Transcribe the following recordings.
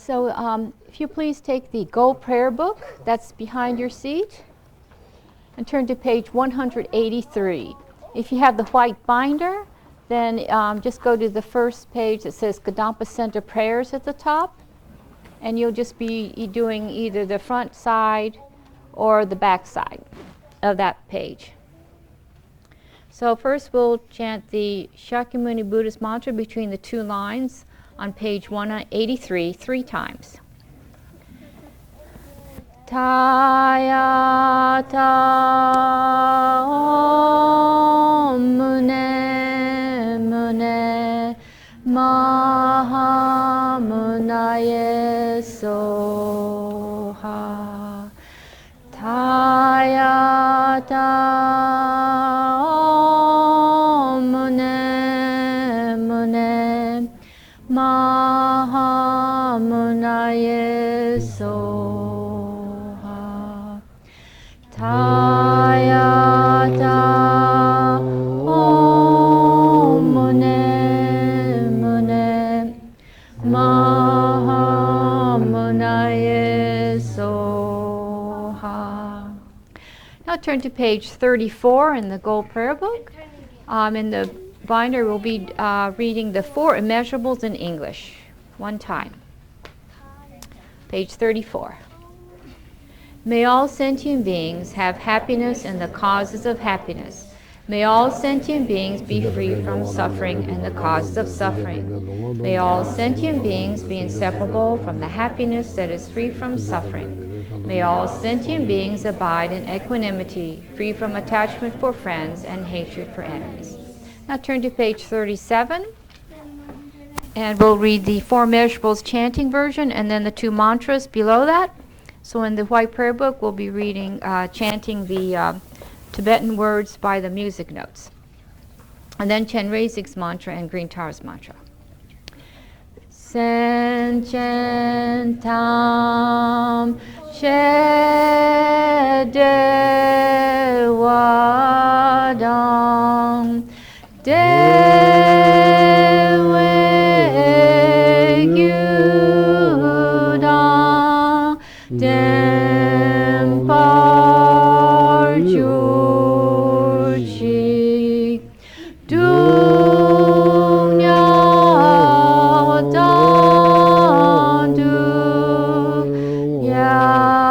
So if you please take the gold prayer book that's behind your seat and turn to page 183. If you have the white binder, then just go to the first page that says Kadampa Center Prayers at the top, and you'll just be doing either the front side or the back side of that page. So first we'll chant the Shakyamuni Buddhist mantra between the two lines on page 183 3 times. Tayata Om Mune Mune Mahamunaye Soha. Tayata Om Mune Mune Mahamunaye Soha. Tayata Om Mune Mune Mahamunaye Soha. Now turn to page 34 in the Gold Prayer Book. In the binder we'll be reading the 4 immeasurables in English, one time. Page 34. May all sentient beings have happiness and the causes of happiness. May all sentient beings be free from suffering and the causes of suffering. May all sentient beings be inseparable from the happiness that is free from suffering. May all sentient beings abide in equanimity, free from attachment for friends and hatred for enemies. Now turn to page 37, and we'll read the 4 measurables chanting version and then the 2 mantras below that. So in the white prayer book, we'll be reading, chanting the Tibetan words by the music notes. And then Chenrezig's mantra and Green Tara's mantra. Sen chen tam she de wadang de we gyudang dem par jurchi dung nyao dan du yagi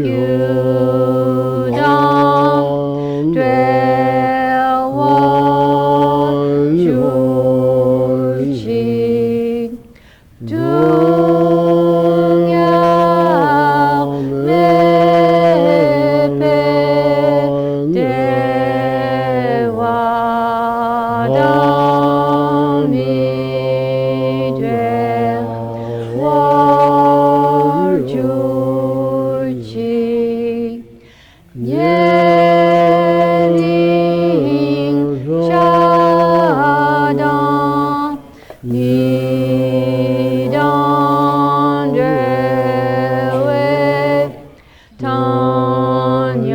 gyudang dwel wan jurchi dung yao mepe dewadam idwel war jurchi nyeling chadang nidang drewe tanyom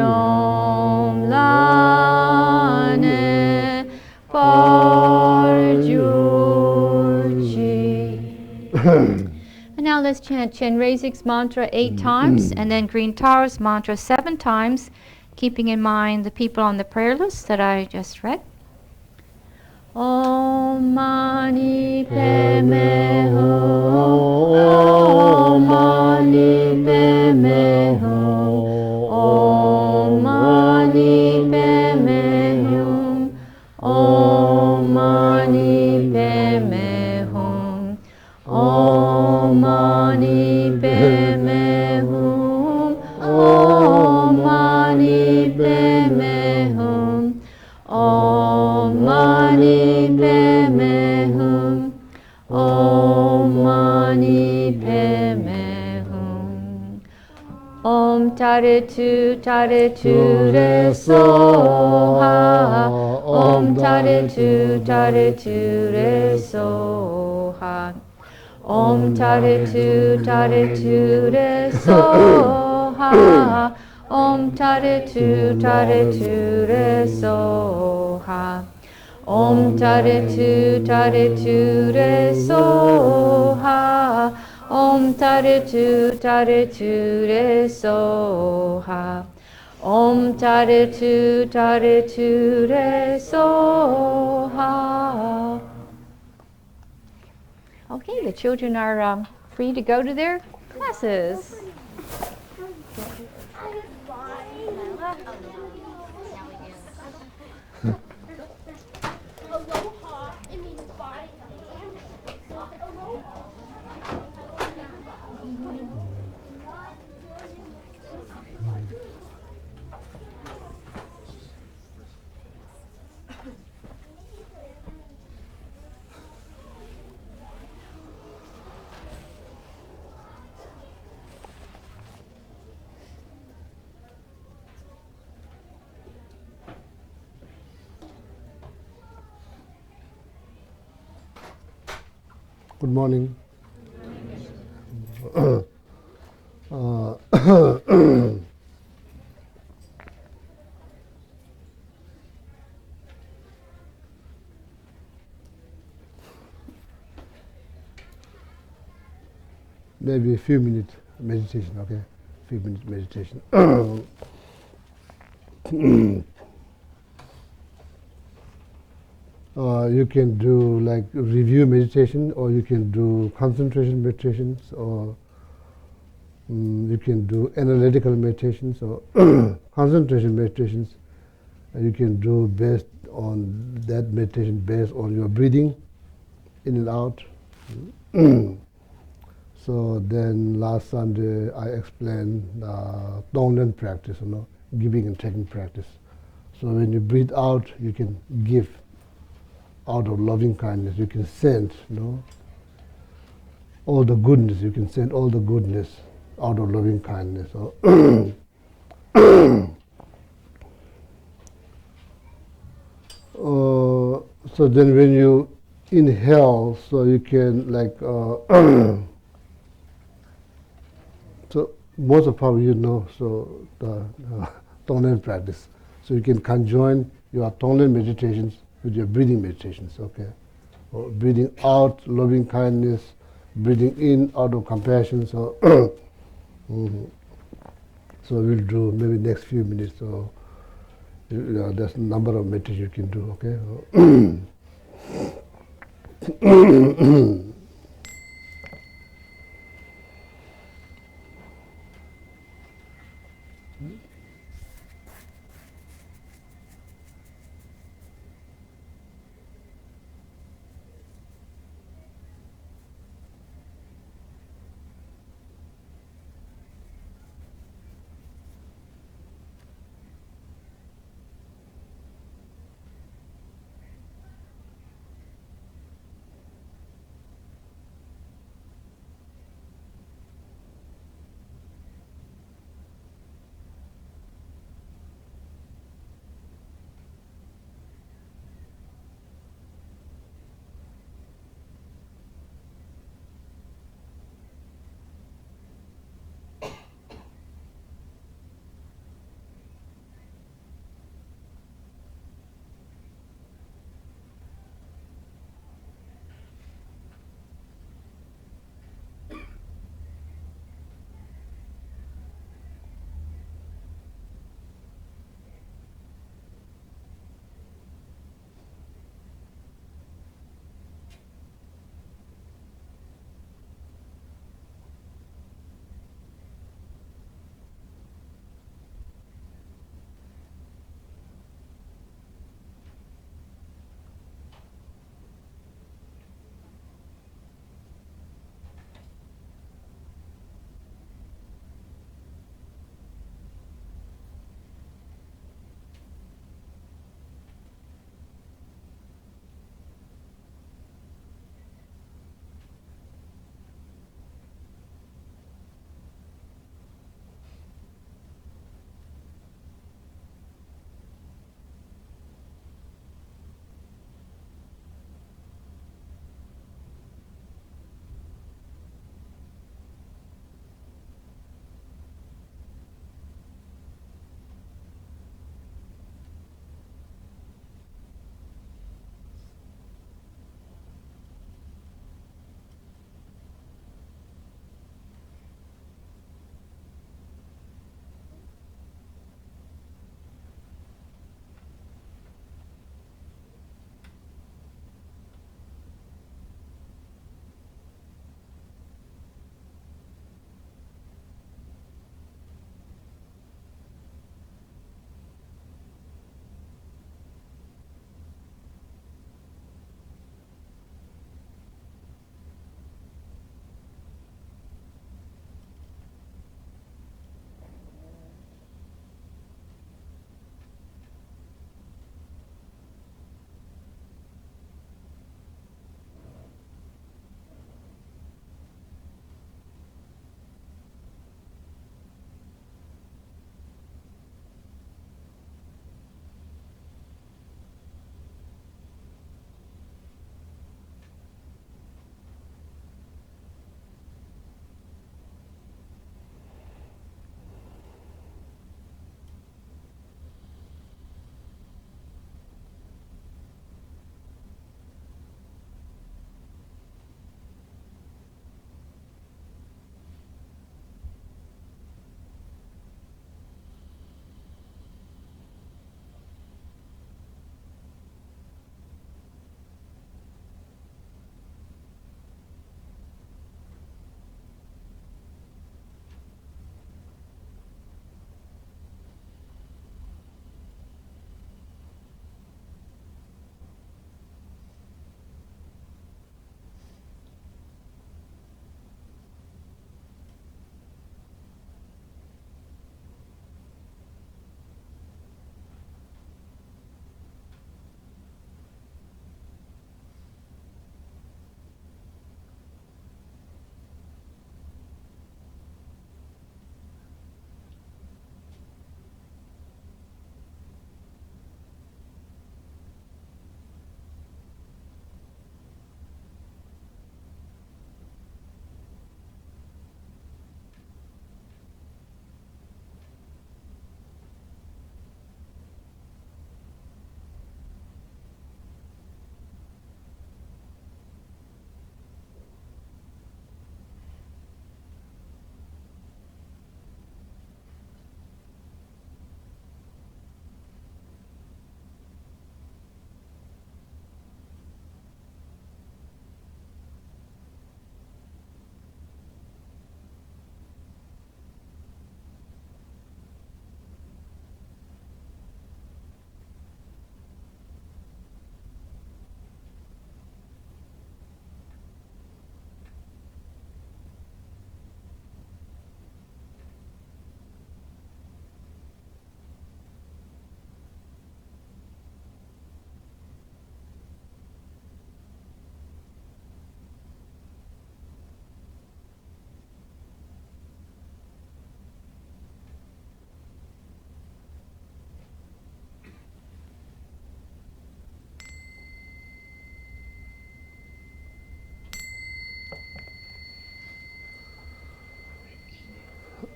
lane parjurchi. And now let's chant Chenrezig's mantra 8 times and then Green Tara's mantra 7 times, keeping in mind the people on the prayer list that I just read. Om Mani Padme Hum. Om Mani Padme Hum. Om Mani Padme Hum. Om Mani Padme Hum. Om Mani Padme Hum. Om Mani Padme Hum. Om Mani Padme Hum. Om Mani Padme Hum. Om Taritu Taritu Re Soha. Om Taritu Taritu Re Soha. Om Taritu Taritu Re Soha. Om Taritu Taritu Re Soha. Om tare tu re soha. Om tare tu re soha. Om tare tu re soha. Okay, the children are free to go to their classes. Good morning. Maybe a few minutes meditation, okay? A few minutes meditation. You can do like review meditation, or you can do concentration meditations, or you can do analytical meditations, or concentration meditations. You can do based on that meditation, based on your breathing in and out. So then last Sunday I explained Tonglen practice, giving and taking practice. So when you breathe out, you can give out of loving kindness. You can send, all the goodness. You can send all the goodness out of loving kindness. So, so then when you inhale, so you can like, so most of probably so the Tonglen practice. So you can conjoin your Tonglen meditations with your breathing meditations, okay? Or breathing out, loving kindness, breathing in, out of compassion. So, so we'll do maybe next few minutes. So, there's a number of meditations you can do, okay?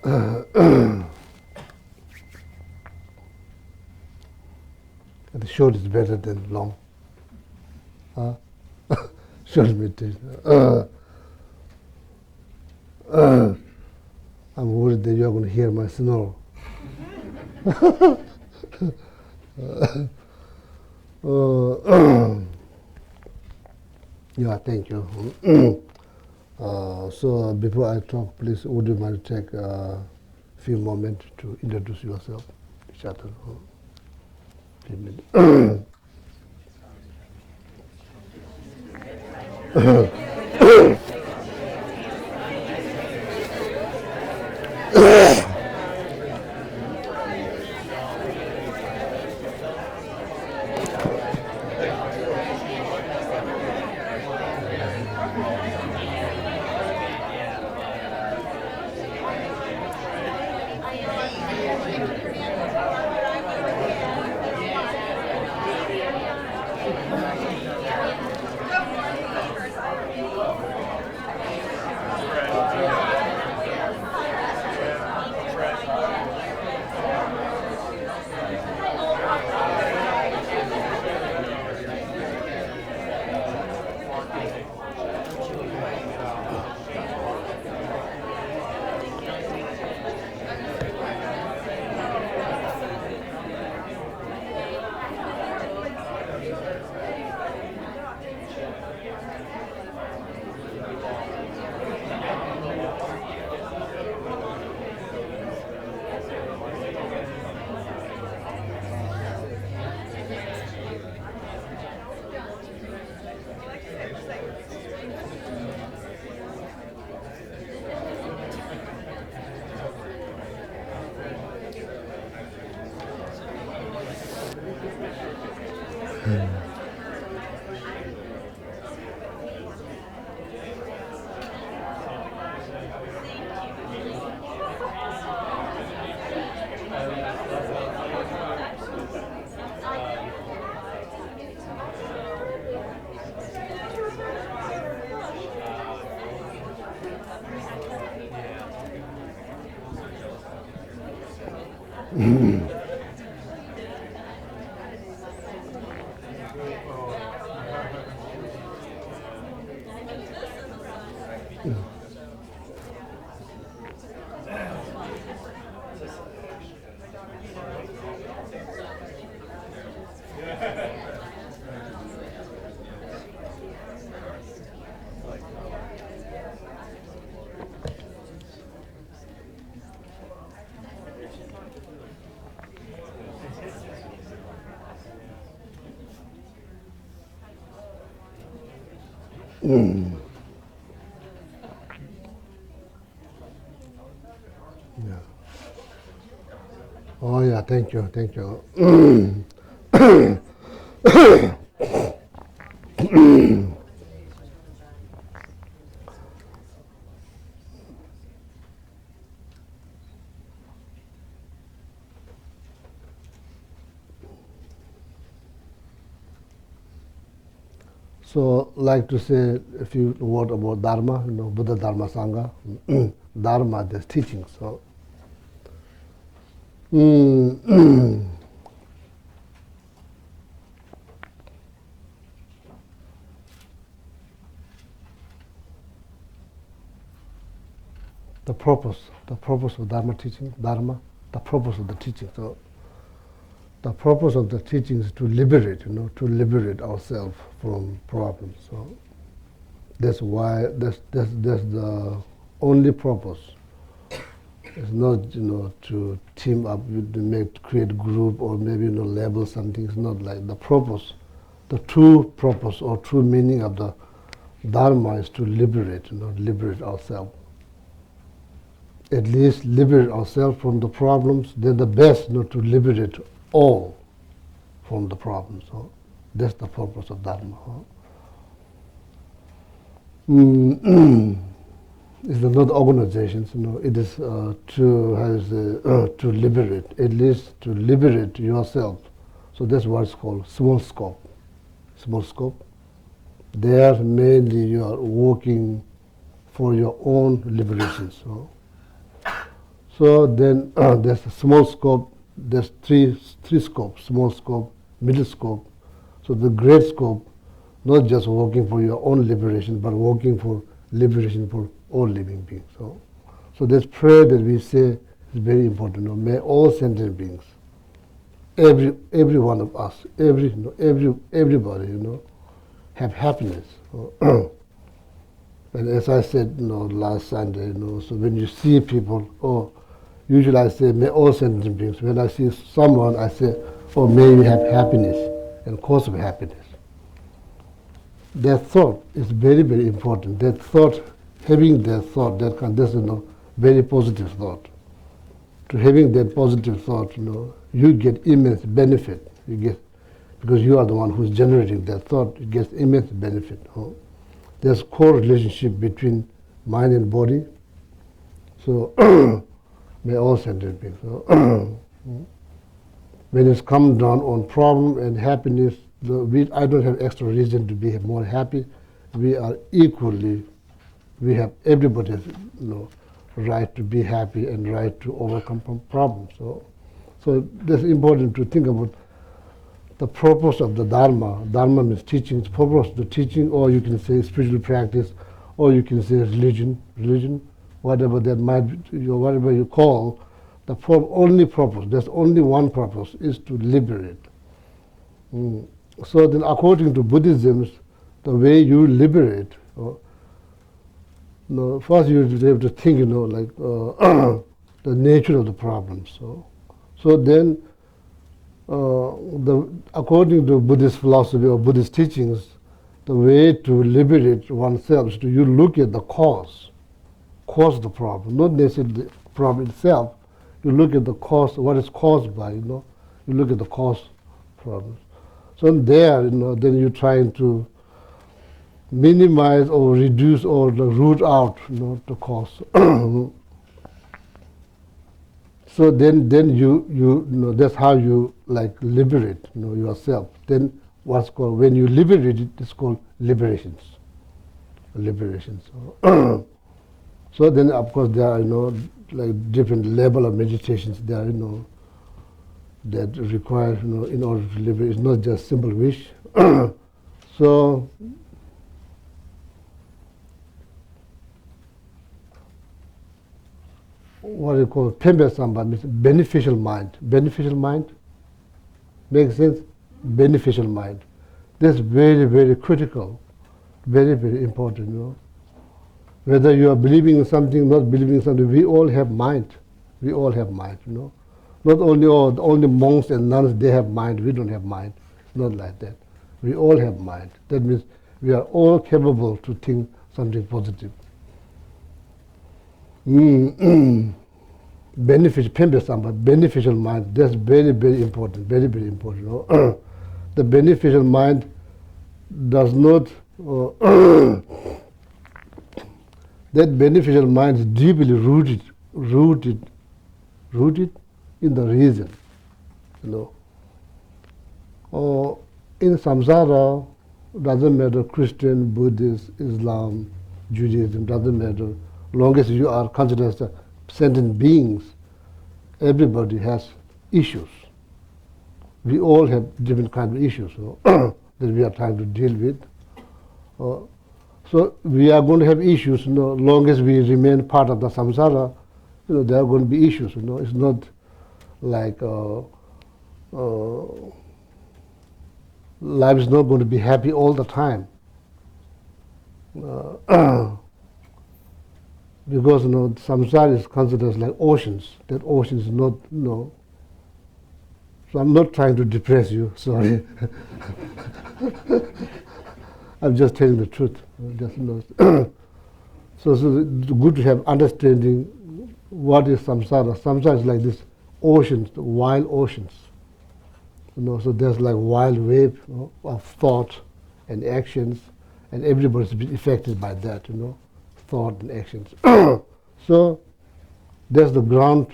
And short is better than long. Short meditation. I'm worried that you're going to hear my snore. Yeah, thank you. So before I talk, please, would you mind to take a few moments to introduce yourself, each other? Few minutes. Yeah. Oh yeah, thank you, thank you. So, like to say a few words about Dharma, Buddha Dharma Sangha. Dharma, this teaching. So, the purpose of Dharma teaching, Dharma, the purpose of the teaching. So, the purpose of the teaching is to liberate, to liberate ourselves from problems. So, that's why that's the only purpose. It's not, to team up with create group or maybe label something. It's not like the purpose. The true purpose or true meaning of the Dharma is to liberate, liberate ourselves. At least liberate ourselves from the problems. Then the best, to liberate all from the problems. So that's the purpose of Dharma. It's not organizations, it is to liberate, at least to liberate yourself. So that's what it's called small scope. Small scope. There mainly you are working for your own liberation. So then there's a small scope, there's three scopes, small scope, middle scope. So the great scope, not just working for your own liberation, but working for liberation for all living beings. So this prayer that we say is very important. May all sentient beings, every one of us, everybody, have happiness. And as I said, last Sunday, so when you see people, usually I say, may all sentient beings. When I see someone, I say, may you have happiness and cause of happiness. That thought is very, very important. That thought, having that thought, that's very positive thought. To having that positive thought, you get immense benefit. You get, because you are the one who's generating that thought, you get immense benefit. There's core relationship between mind and body. So may all sentient beings. When it's come down on problem and happiness, I don't have extra reason to be more happy. We are equally, everybody has right to be happy and right to overcome problems. So that's important to think about the purpose of the Dharma. Dharma means teaching. The purpose of the teaching, or you can say spiritual practice, or you can say religion, whatever that might be, whatever you call. The only purpose, there's only one purpose, is to liberate. So then according to Buddhism, the way you liberate, first you have to think, like the nature of the problem. So then, according to Buddhist philosophy or Buddhist teachings, the way to liberate oneself is to you look at the cause of the problem, not necessarily the problem itself. You look at the cause, what is caused by, you look at the cause problems. So there, then you're trying to minimize or reduce or root out, the cause. So then you that's how you like liberate, yourself. Then what's called, when you liberate it, it's called liberations. So then of course there are, like different level of meditations there, that require, in order to liberate. It's not just simple wish. So what you call Pembe Samba means beneficial mind. Beneficial mind? Makes sense? Beneficial mind. That's very, very critical. Very, very important, Whether you are believing in something, not believing in something, we all have mind. We all have mind, Not only monks and nuns, they have mind, we don't have mind. Not like that. We all have mind. That means we are all capable to think something positive. Beneficial mind, that's very, very important, very, very important. The beneficial mind does not, that beneficial mind is deeply rooted in the reason, in samsara, doesn't matter Christian, Buddhist, Islam, Judaism, doesn't matter. Long as you are considered as sentient beings, everybody has issues. We all have different kinds of issues that we are trying to deal with. So we are going to have issues, long as we remain part of the samsara, there are going to be issues, It's not like life is not going to be happy all the time. Because samsara is considered like oceans. That ocean is not, So I'm not trying to depress you, sorry. I'm just telling the truth. So it's good to have understanding what is samsara. Samsara is like this oceans, wild oceans. So there's like wild wave of thought and actions, and everybody's been affected by that, thought and actions. So there's the ground,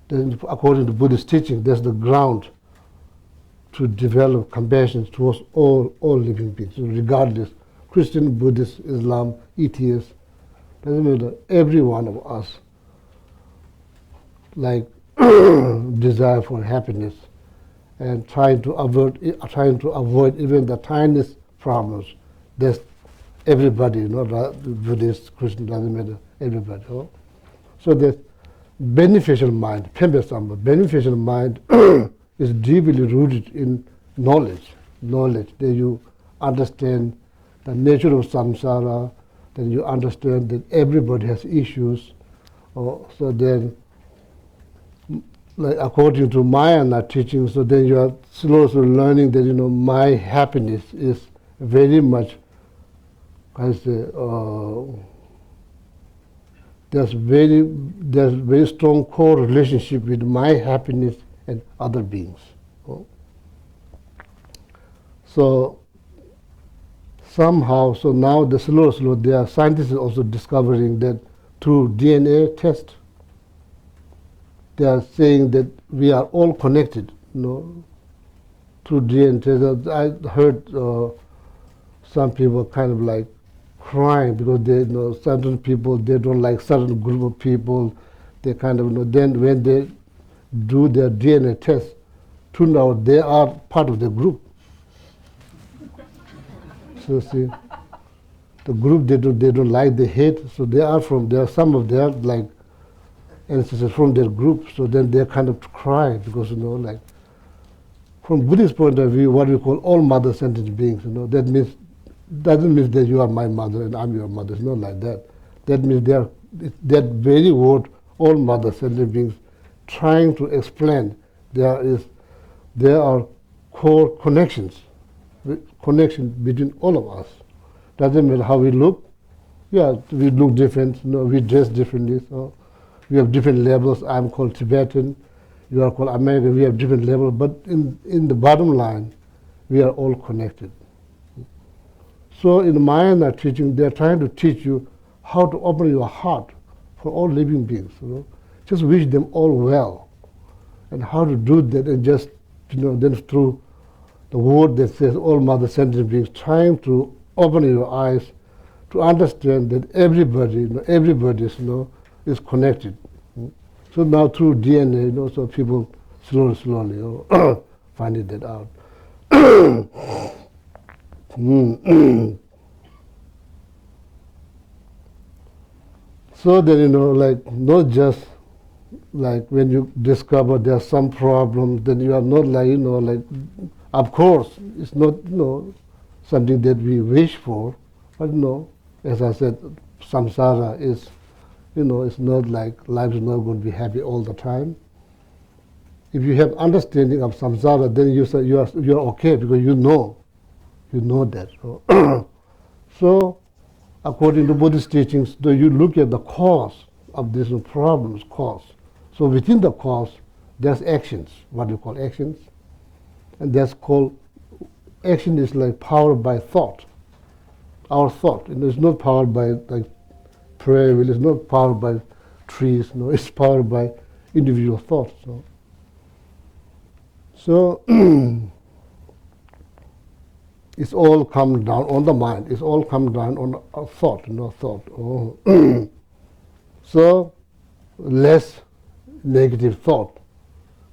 according to Buddhist teaching, there's the ground to develop compassion towards all living beings, regardless, Christian, Buddhist, Islam, atheist, doesn't matter, every one of us like desire for happiness, and trying to avoid even the tiniest problems. That's everybody, Buddhist, Christian, doesn't matter, everybody. So the beneficial mind, beneficial mind is deeply rooted in knowledge that you understand the nature of samsara, that you understand that everybody has issues. So then, like according to Mahayana teaching, so then you are slowly learning that my happiness is very much, I say, there's very strong core relationship with my happiness and other beings. So somehow, so now the slow, there are scientists also discovering that through DNA test, they are saying that we are all connected, through DNA test. I heard some people kind of like crying because they certain people, they don't like certain group of people. They kind of then when they do their DNA test, turn out they are part of the group. So see, the group they don't like, they hate. So they are some of their like ancestors from their group. So then they kind of cry because like from Buddhist point of view, what we call all mother sentient beings. That means doesn't mean that you are my mother and I'm your mother. It's not like that. That means that very word, all mother sentient beings, trying to explain there are core connections between all of us. Doesn't matter how we look. Yeah, we look different. We dress differently. So we have different levels. I'm called Tibetan. You are called American. We have different levels. But in the bottom line, we are all connected. So in Mahayana teaching, they are trying to teach you how to open your heart for all living beings. Just wish them all well, and how to do that, and just then through the word that says all mother sentient beings, trying to open your eyes to understand that everybody is connected. So now through DNA, so people slowly finding that out. So then like not just like when you discover there's some problem, then you are not like like, of course it's not something that we wish for, but as I said, samsara is it's not like life is not going to be happy all the time. If you have understanding of samsara, then you say you're okay because you know that. So according to Buddhist teachings, you look at the cause of these problems, cause. So within the cause, there's actions, what we call actions, and that's called, action is like powered by thought. Our thought, it's not powered by like prayer, it's not powered by trees, it's powered by individual thoughts. So it's all come down on the mind. It's all come down on a thought, thought. So less negative thought.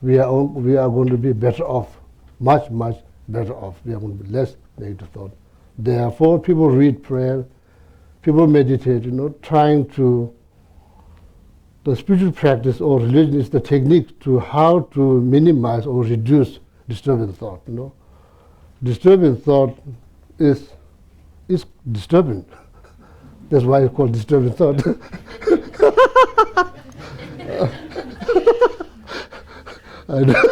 We are going to be better off, much better off. We are going to be less negative thought. Therefore, people read prayer, people meditate. Trying to. The spiritual practice or religion is the technique to how to minimize or reduce disturbing thought. Disturbing thought is disturbing. That's why it's called disturbing thought. I know.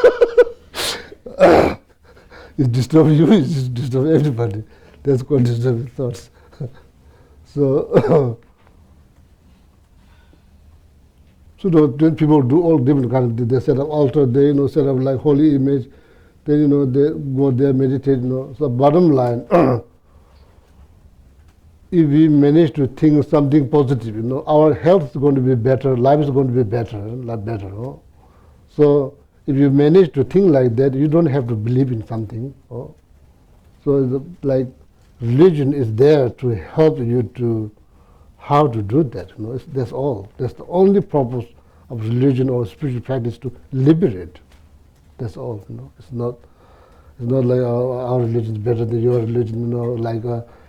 It's disturbing you, it's disturbing everybody. That's called disturbing thoughts. So, then people do all different kinds of things. They set up altar, they set up like holy image. Then they go there, meditate. So bottom line, if we manage to think something positive, our health is going to be better, life is going to be better, a lot better. So if you manage to think like that, you don't have to believe in something. So like religion is there to help you to how to do that. That's all. That's the only purpose of religion or spiritual practice to liberate. That's all. It's not like our religion is better than your religion. Like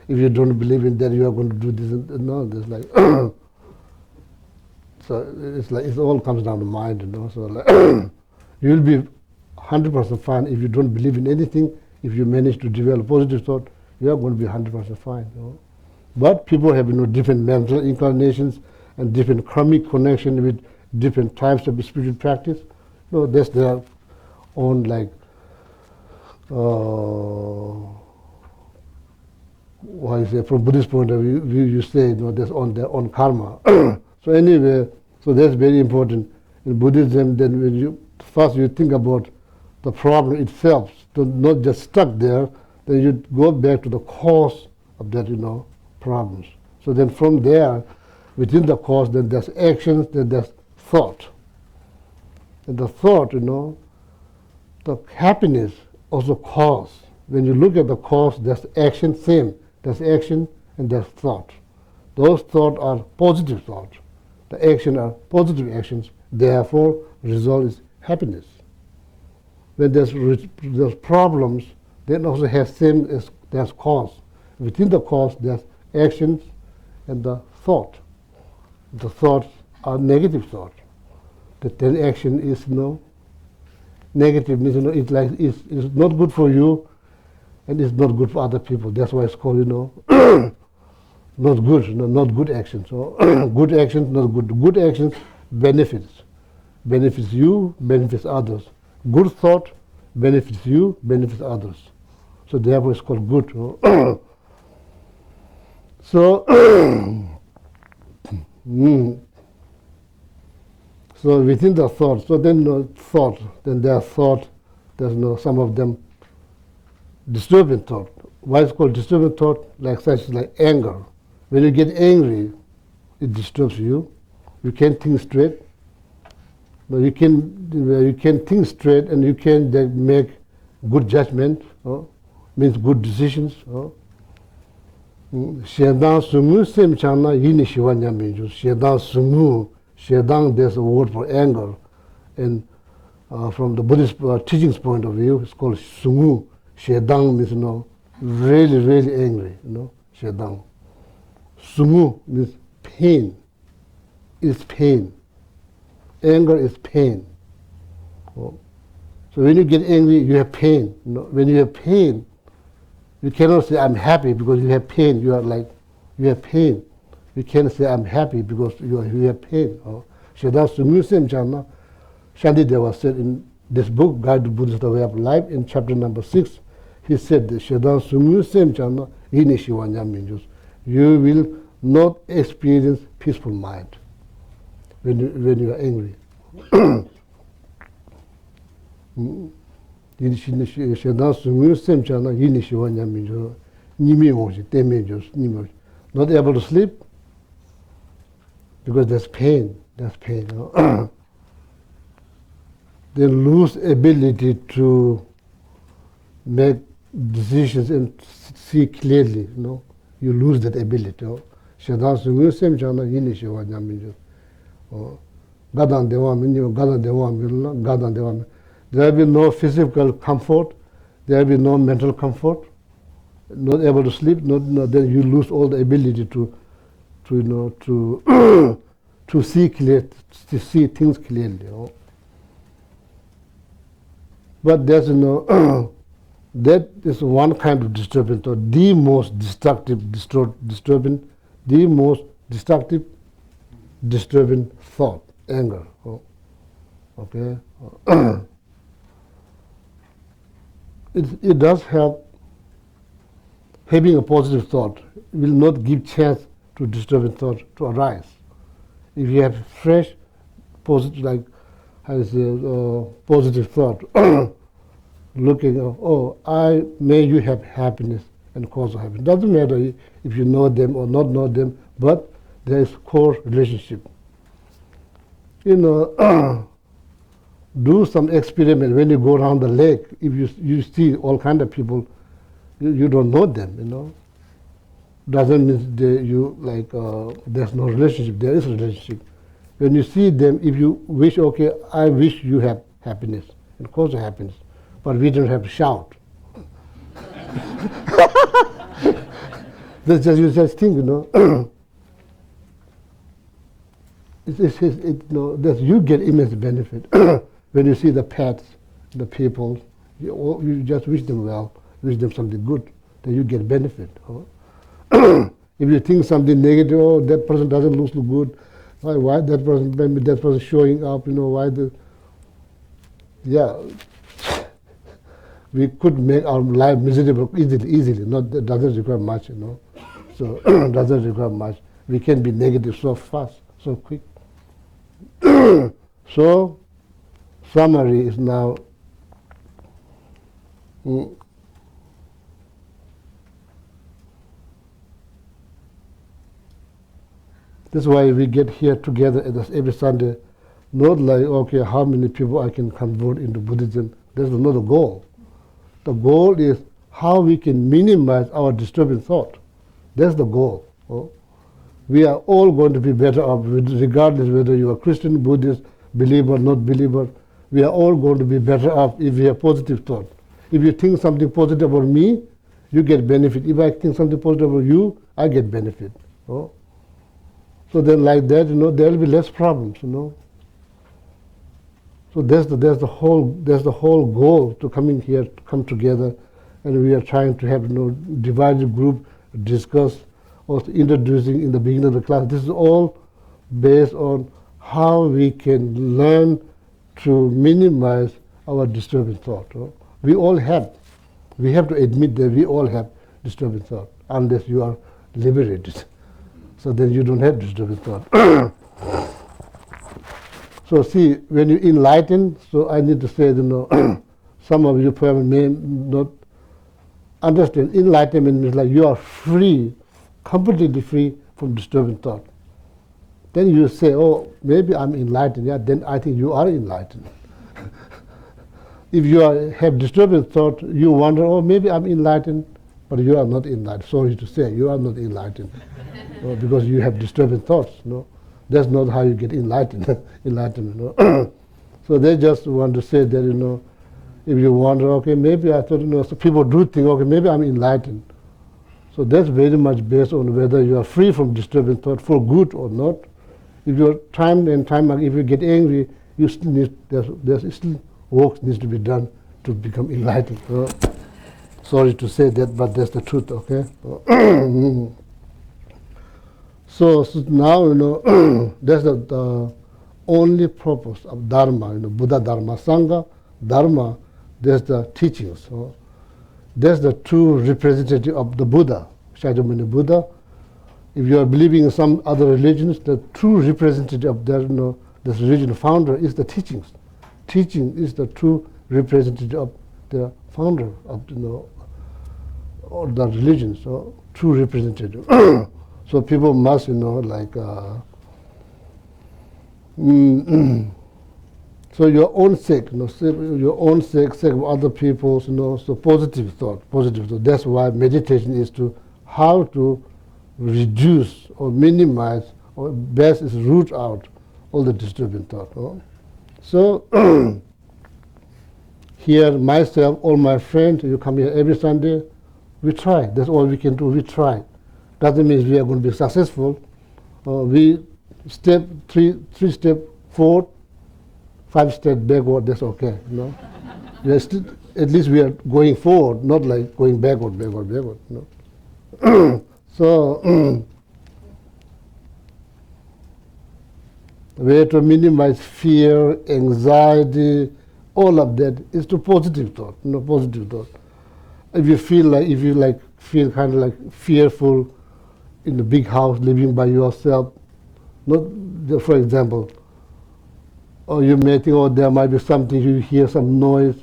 if you don't believe in that, you are going to do this. No, there's like so it's like it all comes down to mind. So like you will be 100% fine if you don't believe in anything. If you manage to develop positive thought, you are going to be 100% fine. But people have different mental inclinations and different karmic connection with different types of spiritual practice. That's their own like what you say, from Buddhist point of view, you say that's on their own karma. So anyway, so that's very important in Buddhism. Then when you first you think about the problem itself, so not just stuck there, then you go back to the cause of that problems. So then from there, within the cause, then there's actions, then there's thought. And the thought, the happiness also cause. When you look at the cause, there's action, same. There's action and there's thought. Those thoughts are positive thoughts. The action are positive actions. Therefore, result is happiness. When there's problems, then also has same as there's cause. Within the cause, there's actions and the thought. The thoughts are negative thoughts. Then action is negative means it's like it's not good for you, and it's not good for other people. That's why it's called not good, not good actions. So good actions, not good. Good actions benefits you, benefits others. Good thought benefits you, benefits others. So therefore it's called good. So so within the thought, so then then there are thought, there's some of them disturbing thought. Why it's called disturbing thought? Like such like anger. When you get angry, it disturbs you. You can't think straight. But you can think straight and you can then make good judgment, means good decisions. Shedang sumu sem chana yini shiwanya means shedang sumu. Shedang, there's a word for anger. And from the Buddhist teachings point of view, it's called sumu. Shedang means really, really angry. Shedang. Sumu means pain. It's pain. Anger is pain. So when you get angry, you have pain. When you have pain, you cannot say I'm happy because you have pain. You are like you have pain. You can't say I'm happy because you have pain. Shedang sumu sem chana. Shantideva said in this book, Guide to Buddhist Way of Life, in chapter number 6, he said, Shedang sumu sem chana yini shiwanya means you will not experience peaceful mind when you are angry. Shedang sumu sem chana yini shiwanya means nimi wonshi, teme jos, nimi. Not able to sleep because there's pain. There's pain. They lose ability to make decisions and see clearly. You lose that ability. Shedang sumu sem chana yini shiwanya means gadan dewa means gadan dewa means gadan dewa means there will be no physical comfort. There will be no mental comfort. Not able to sleep. Then you lose all the ability to see clear, to see things clearly. But there's that is one kind of disturbance, or the most destructive disturbing, the most destructive disturbing thought, anger. Okay. It does help. Having a positive thought will not give chance to disturbing thought to arise. If you have fresh, positive, like how say, positive thought, looking at, may you have happiness and cause of happiness. Doesn't matter if you know them or not know them, but there is core relationship. Do some experiment when you go around the lake. If you see all kind of people, you don't know them. Doesn't mean there's no relationship. There is a relationship. When you see them, if you wish, okay, I wish you have happiness, and cause of happiness, but we don't have to shout. That's just you just think, that you get immense benefit when you see the pets, the people. You just wish them well, wish them something good, then you get benefit. If you think something negative, oh, that person doesn't look so good, why that person, maybe that person showing up, why the, yeah, we could make our life miserable easily. That doesn't require much, So doesn't require much. We can be negative so fast, so quick. So, summary is now. That's why we get here together every Sunday, not like, okay, how many people I can convert into Buddhism. That's not the goal. The goal is how we can minimize our disturbing thought. That's the goal. We are all going to be better off, regardless whether you are Christian, Buddhist, believer, not believer. We are all going to be better off if we have positive thought. If you think something positive about me, you get benefit. If I think something positive about you, I get benefit. So then like that, there will be less problems, So that's the whole goal to coming here, to come together, and we are trying to have divided group discuss, also introducing in the beginning of the class. This is all based on how we can learn to minimize our disturbing thought. We all have. We have to admit that we all have disturbing thought, unless you are liberated. So then you don't have disturbing thought. So see, when you enlighten, so I need to say, some of you probably may not understand. Enlightenment means like you are free, completely free from disturbing thought. Then you say, oh, maybe I'm enlightened. Yeah, then I think you are enlightened. If you have disturbing thought, you wonder, oh, maybe I'm enlightened, but you are not enlightened. Sorry to say, you are not enlightened. Because you have disturbing thoughts. That's not how you get enlightenment. So they just want to say that, if you wonder, okay, maybe I thought, so people do think, okay, maybe I'm enlightened. So that's very much based on whether you are free from disturbing thought for good or not. If you're time and time, if you get angry, you still need, there's still work needs to be done to become enlightened. Sorry to say that, but that's the truth, okay? So now, that's the only purpose of Dharma, Buddha, Dharma, Sangha. Dharma, there's the teachings. That's the true representative of the Buddha, Shakyamuni Buddha. If you are believing in some other religions, the true representative of that, this religion founder is the teachings. Teaching is the true representative of the founder of, or the religion, so true representative. So people must, so your own sake, your own sake of other people's, so positive thought. That's why meditation is to how to reduce or minimize, or best is root out all the disturbing thought. So here, myself, all my friends, you come here every Sunday, we try. That's all we can do. We try. Doesn't mean we are going to be successful. We step three step forward, 5 steps backward. That's okay. We are still, at least we are going forward, not like going backward. So way to minimize fear, anxiety, all of that is to positive thought. Positive thought. If you feel kind of like fearful in a big house, living by yourself, for example, or you may think, oh, there might be something, you hear some noise.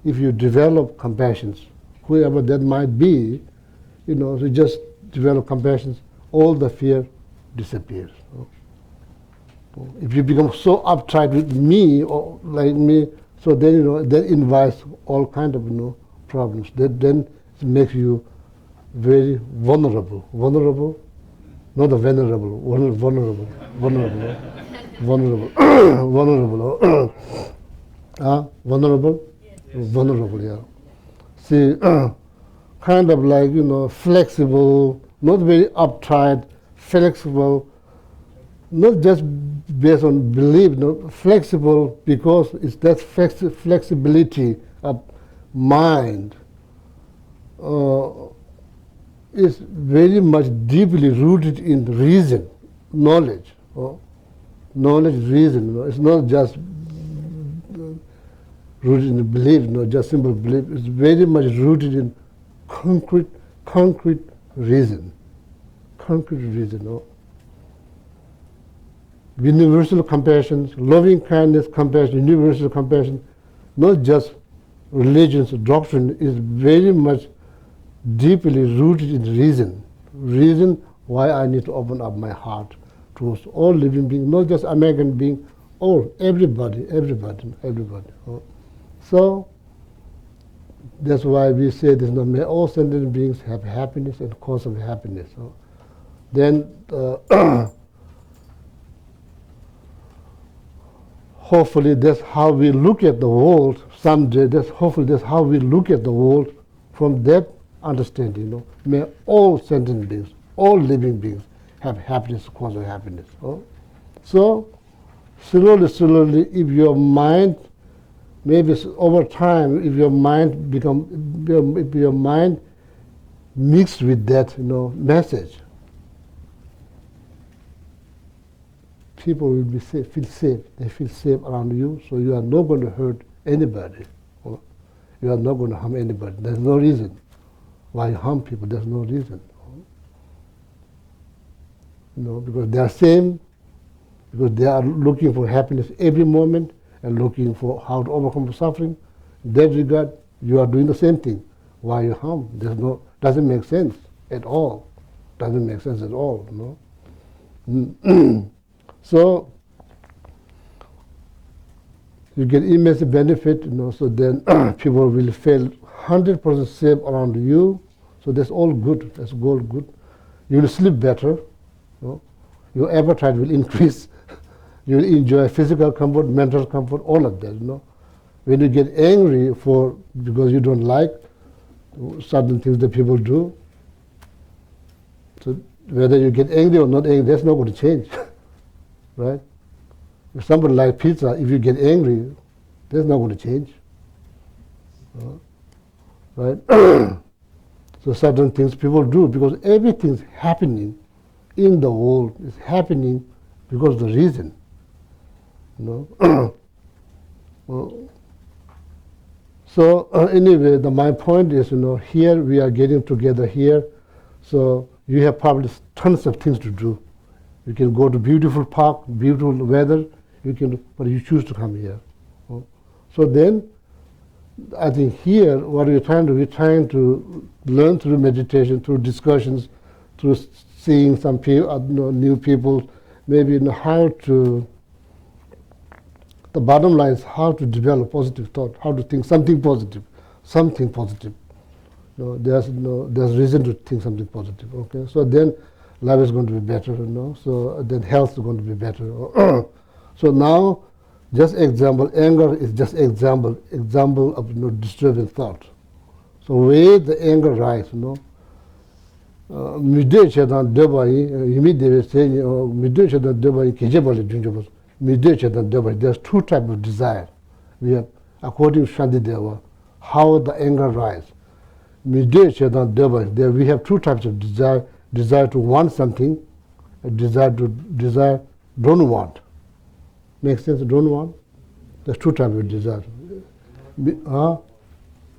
If you develop compassion, whoever that might be, so just develop compassion, all the fear disappears. If you become so uptight with me or like me, so then that invites all kind of problems. That then makes you very vulnerable. Not a venerable, vulnerable. vulnerable, vulnerable, vulnerable, vulnerable. Yeah. See, kind of like flexible, not very uptight, flexible, not just based on belief, flexible because it's that flexibility of mind is very much deeply rooted in reason, knowledge. Knowledge, reason. It's not just rooted in belief, not just simple belief. It's very much rooted in concrete reason. Concrete reason. Universal compassion, loving kindness, compassion, universal compassion, not just religion's doctrine, is very much deeply rooted in reason. Reason why I need to open up my heart towards all living beings, not just American beings, all, everybody. So that's why we say this, may all sentient beings have happiness and cause of happiness. Then hopefully that's how we look at the world someday. Hopefully that's how we look at the world from that understanding. May all sentient beings, all living beings have happiness, cause of happiness. So slowly, if your mind, maybe over time, if your mind mixed with that message, people will be safe, feel safe. They feel safe around you, so you are not going to hurt anybody. You are not going to harm anybody. There's no reason why you harm people. There's no reason. Because they are same, because they are looking for happiness every moment and looking for how to overcome suffering. In that regard, you are doing the same thing. Why you harm? Doesn't make sense at all. Doesn't make sense at all. So you get immense benefit, so then people will feel 100% safe around you. So that's all good. That's all good. You will sleep better. Your appetite will increase. You will enjoy physical comfort, mental comfort, all of that. When you get angry because you don't like certain things that people do, so whether you get angry or not angry, that's not going to change. Right? If somebody likes pizza, if you get angry, that's not going to change. Right? So certain things people do, because everything's happening in the world is happening because of the reason. So anyway, my point is, here we are getting together here, so you have probably tons of things to do. You can go to beautiful park, beautiful weather, but you choose to come here. So then, I think here, what we're trying to learn through meditation, through discussions, through seeing some people, new people, maybe how to. The bottom line is how to develop positive thought, how to think something positive. There's reason to think something positive. Okay, so then life is going to be better. So then health is going to be better. So now, just example, anger is just example of disturbing thought. So where the anger rise, midde chedan debai yimi deve saying midde chedan debai kejebale junjobos midde chedan debai. There's two types of desire. We have, according to Shantideva, how the anger rise. Midde chedan debai. There we have two types of desire: desire to want something, and desire don't want. Makes sense? Don't want. There's two types of desire. What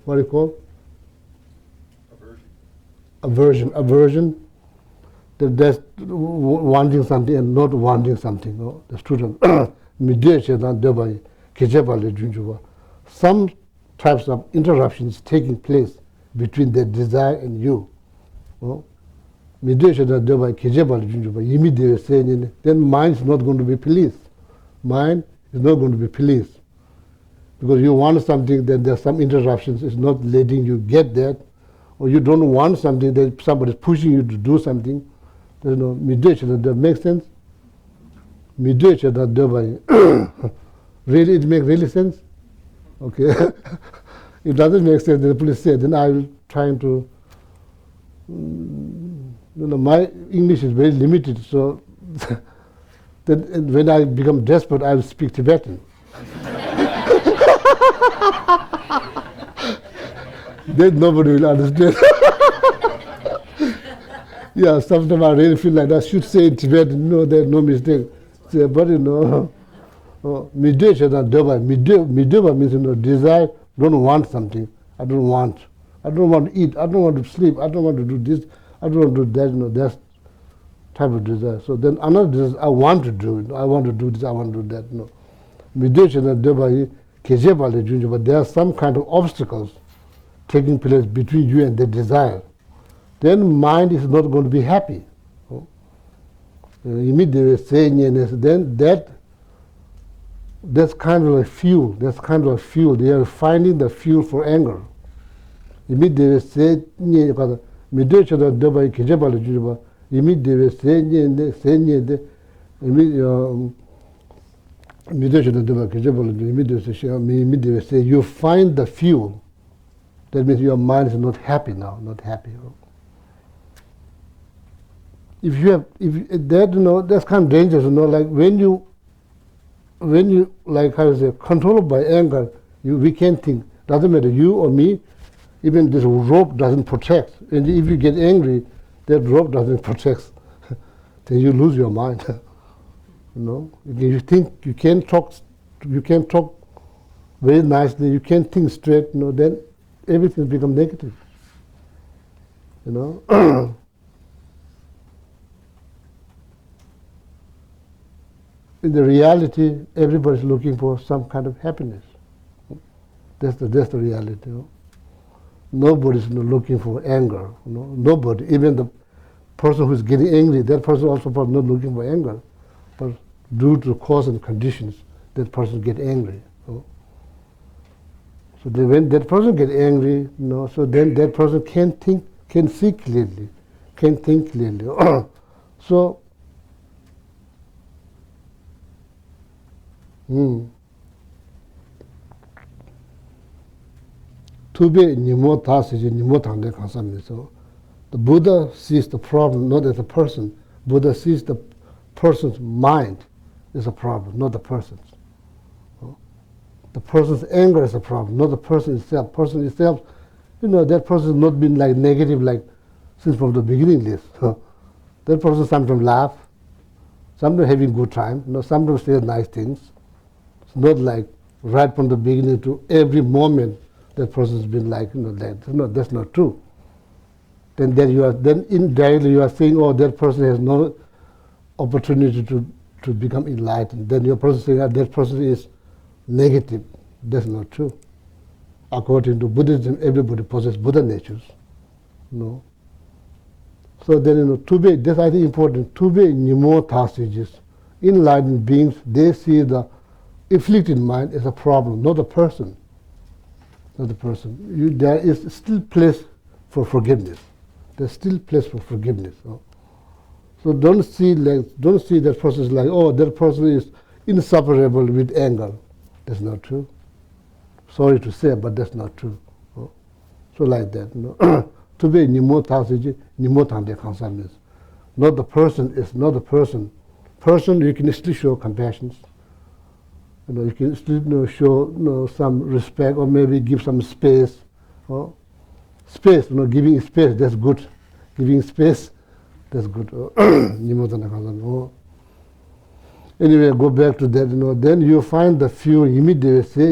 do you call? Aversion, that's wanting something and not wanting something. The student, some types of interruptions taking place between the desire and you. Then mind is not going to be pleased. Mind is not going to be pleased. Because you want something, then there's some interruptions, it's not letting you get that. Or you don't want something, that somebody is pushing you to do something. There's no meditation. Does that make sense? midwe chada debai. Really, it makes really sense? Okay. It doesn't make sense, the police said, then I will try to, my English is very limited, so then when I become desperate, I will speak Tibetan. Then nobody will understand. Yeah, sometimes I really feel like I should say in Tibetan, there's no mistake. Say, but midwe chada debai. Midwe means, desire, don't want something. I don't want to eat, I don't want to sleep, I don't want to do this, I don't want to do that, that's type of desire. So then another desire, I want to do it, I want to do this, I want to do that. But there are some kind of obstacles taking place between you and the desire. Then mind is not going to be happy. Immediately saying, then that's kind of a fuel. That's kind of a fuel. They are finding the fuel for anger. Immediately say, immediately say, you find the fuel. That means your mind is not happy now, not happy. If that, that's kind of dangerous, like when you like how to say, controlled by anger, we can't think. Doesn't matter you or me, even this rope doesn't protect. And if you get angry, that rope doesn't protect. Then you lose your mind. You think you can't talk very nicely, you can't think straight, then everything becomes negative. In the reality, everybody's looking for some kind of happiness. That's the reality. Nobody's looking for anger. Nobody, even the person who's getting angry, that person also probably not looking for anger, but due to cause and conditions, that person get angry. So when that person get angry, so then that person can see clearly, can think clearly. So. Tube nimo tasiji nimo tangde kansami. So the Buddha sees the problem not as a person. Buddha sees the person's mind is a problem, not the person's. The person's anger is a problem, not the person itself. Person itself, that person has not been like negative like since from the beginning list. That person sometimes laugh, sometimes having good time, sometimes say nice things. It's not like right from the beginning to every moment that person has been like, that. No, that's not true. Then indirectly you are saying, oh, that person has no opportunity to become enlightened. Then your person saying that person is negative. That's not true. According to Buddhism, everybody possesses Buddha natures. So then, Tube, that's I think important. Tube nimo tasijis. Enlightened beings, they see the afflicted mind as a problem, not the person. Not the person. There is still place for forgiveness. There's still place for forgiveness. So don't see that person as like, oh, that person is inseparable with anger. That's not true. Sorry to say, but that's not true. So like that. To be nimo tasiji, nimo tangde kansamis. Not the person is not the person. Person you can still show compassion. You can still show some respect or maybe give some space. Space, giving space, that's good. Giving space, that's good. Anyway, go back to that. Then you find the few immediately,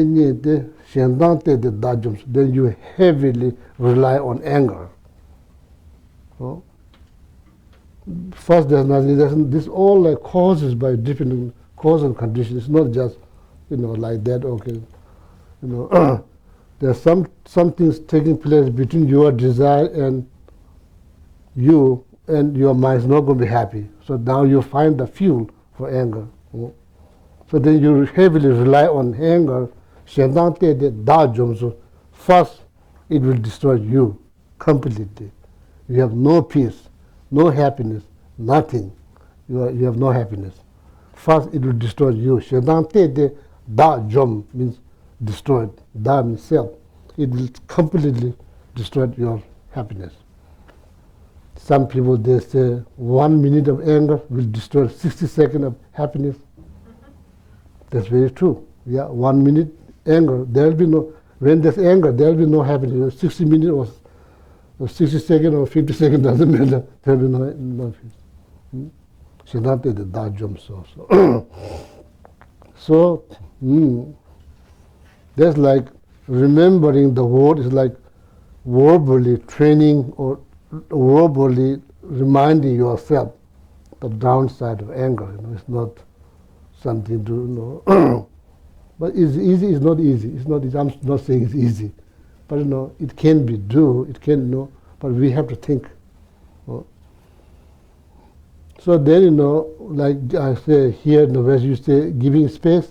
then you heavily rely on anger. First, there's nothing. This all like causes by different cause and conditions. It's not just like that. Okay, there's some things taking place between your desire and you, and your mind is not going to be happy. So now you find the fuel for anger. So then you heavily rely on anger. First, it will destroy you completely. You have no peace, no happiness, nothing. You have no happiness. first it will destroy you. Shedante de da jom means destroyed. Da means self. It will completely destroy your happiness. Some people, they say 1 minute of anger will destroy 60 seconds of happiness. That's very true. Yeah, 1 minute anger, there will be no, when there's anger, there will be no happiness. 60 minutes or 60 seconds or 50 seconds doesn't matter. There will be no happiness. Shedante de da jom so. So, that's like remembering the word is like verbally training or verbally reminding yourself the downside of anger. It's not something to but it's easy. It's not easy. It's not. I'm not saying it's easy, but it can be do. It can but we have to think. So then like I say here in the West, you say giving space.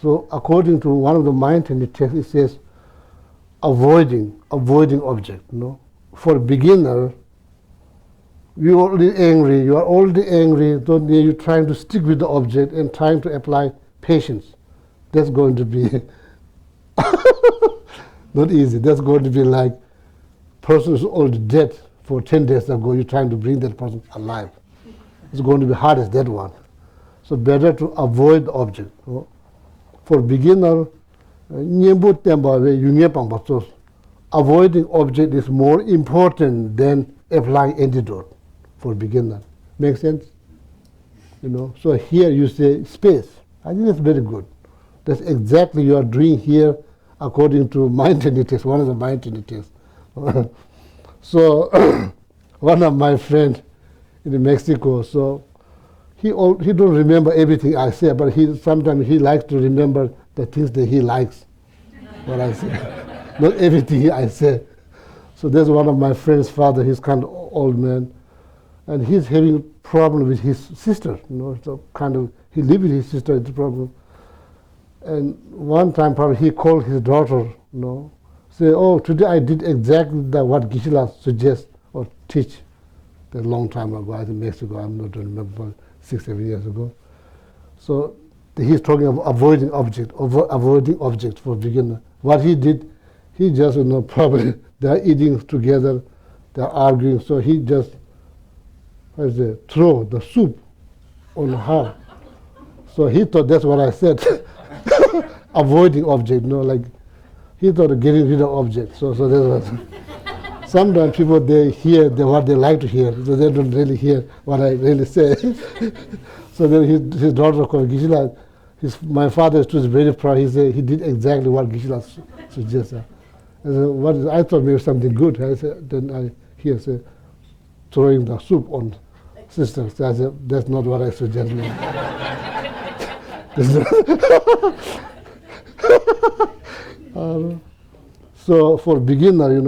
So according to one of the mind-training texts, it says avoiding object. For a beginner, you are already angry. You are already angry. Don't you're trying to stick with the object and trying to apply patience. That's going to be not easy. That's going to be like person is already dead for 10 days ago. You're trying to bring that person alive. It's going to be hard as that one. So better to avoid the object. For beginner, avoiding object is more important than applying antidote for beginner. Make sense? So here you say space. I think that's very good. That's exactly you are doing here according to mind-training test, one of the mind-training tests. So one of my friends in Mexico, so he don't remember everything I say, but sometimes he likes to remember the things that he likes what I say. Not everything I say. So there's one of my friend's father, he's kind of old man, and he's having a problem with his sister. So he lived with his sister, it's a problem. And one time probably he called his daughter, say, oh, today I did exactly what Geshe suggests or teach. That's a long time ago, I think Mexico, I'm not remember, 6-7 years ago. So he's talking about avoiding objects for beginner. What he did, he just, probably they're eating together, they're arguing, so he just, throw the soup on her. So he thought that's what I said, avoiding object, like he thought of getting rid of objects. So that's what. Sometimes people, they hear what they like to hear, so they don't really hear what I really say. So then his daughter called Geshe, my father was very proud. He said he did exactly what Geshe suggested. I thought maybe something good. I said, then I hear say throwing the soup on sister. So I said, that's not what I suggested. So for beginner, in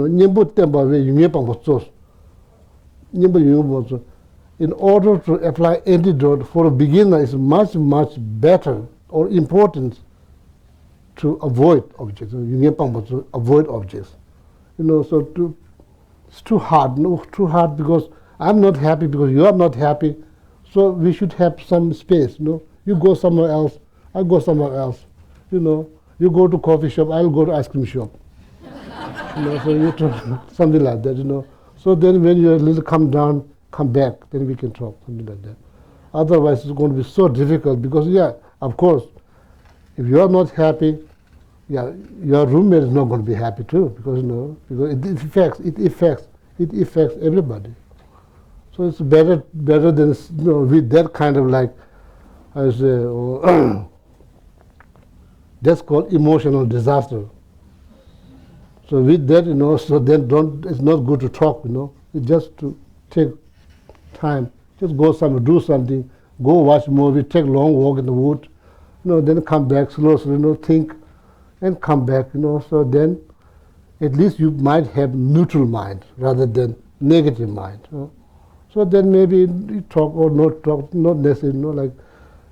order to apply antidote for a beginner is much, much better or important to avoid objects. Avoid objects. So it's too hard. Too hard because I'm not happy because you are not happy. So we should have some space. You go somewhere else, I go somewhere else. You go to coffee shop, I'll go to ice cream shop. So you talk, something like that. So then when you're a little come down, come back, then we can talk, something like that. Otherwise, it's going to be so difficult because, of course, if you are not happy, your roommate is not going to be happy too because it affects everybody. So it's better than with that kind of like I say that's called emotional disaster. So with that, so then it's not good to talk, It's just to take time, just go somewhere, do something, go watch a movie, take a long walk in the wood, then come back slowly, think, and come back, So then, at least you might have neutral mind rather than negative mind. So then maybe you talk or not talk, not necessarily, like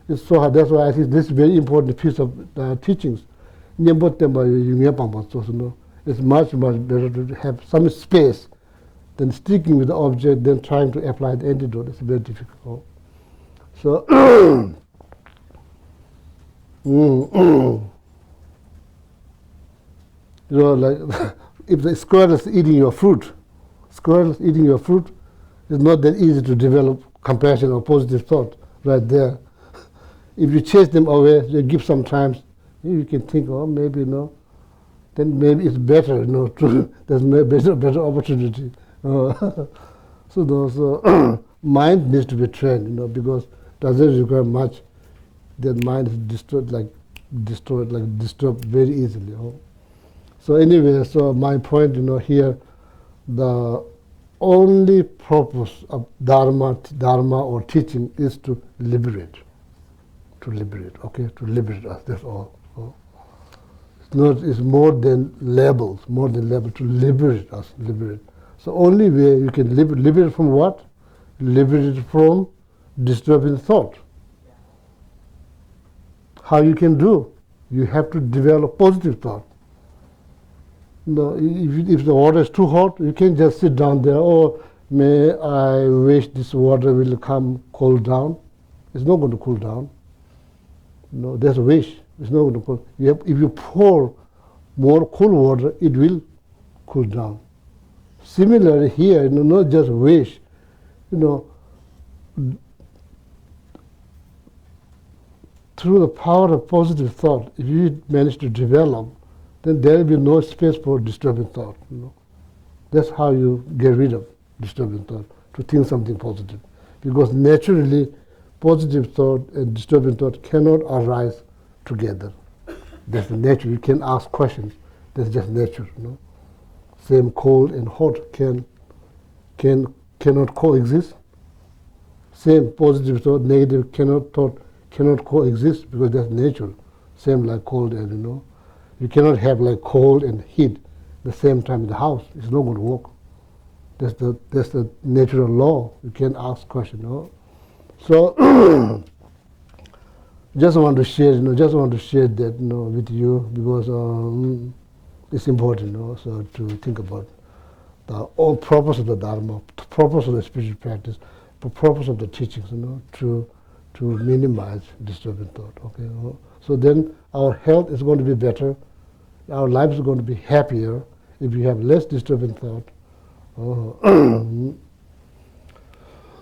it's so hard. That's why I think this is a very important piece of teachings. It's much, much better to have some space than sticking with the object, than trying to apply the antidote. It's very difficult. So, like if the squirrel is eating your fruit, it's not that easy to develop compassion or positive thought right there. If you chase them away, you give some time, you can think, oh, maybe then maybe it's better, to, there's better opportunity. So those mind needs to be trained, because it doesn't require much. That mind is disturbed very easily. So anyway, so my point, here, the only purpose of Dharma or teaching is to liberate. To liberate us, that's all. It's more than labels, to liberate us, So only way you can liberate from what? Liberate from disturbing thought. How you can do? You have to develop positive thought. If the water is too hot, you can't just sit down there, oh, may I wish this water will come cool down. It's not going to cool down. That's a wish. It's not going to cool. If you pour more cool water, it will cool down. Similarly here, not just wish, through the power of positive thought, if you manage to develop, then there will be no space for disturbing thought. That's how you get rid of disturbing thought, to think something positive. Because naturally, positive thought and disturbing thought cannot arise together. That's the nature. You can ask questions. That's just nature. Same cold and hot cannot coexist. Same positive thought, negative cannot coexist, because that's nature. Same like cold and you cannot have like cold and heat the same time in the house. It's not going to work. That's the natural law. You can't ask questions. So just want to share that with you, because it's important so to think about the whole purpose of the Dharma, the purpose of the spiritual practice, the purpose of the teachings, to minimize disturbing thought. Okay, so then our health is going to be better, our lives is going to be happier if you have less disturbing thought.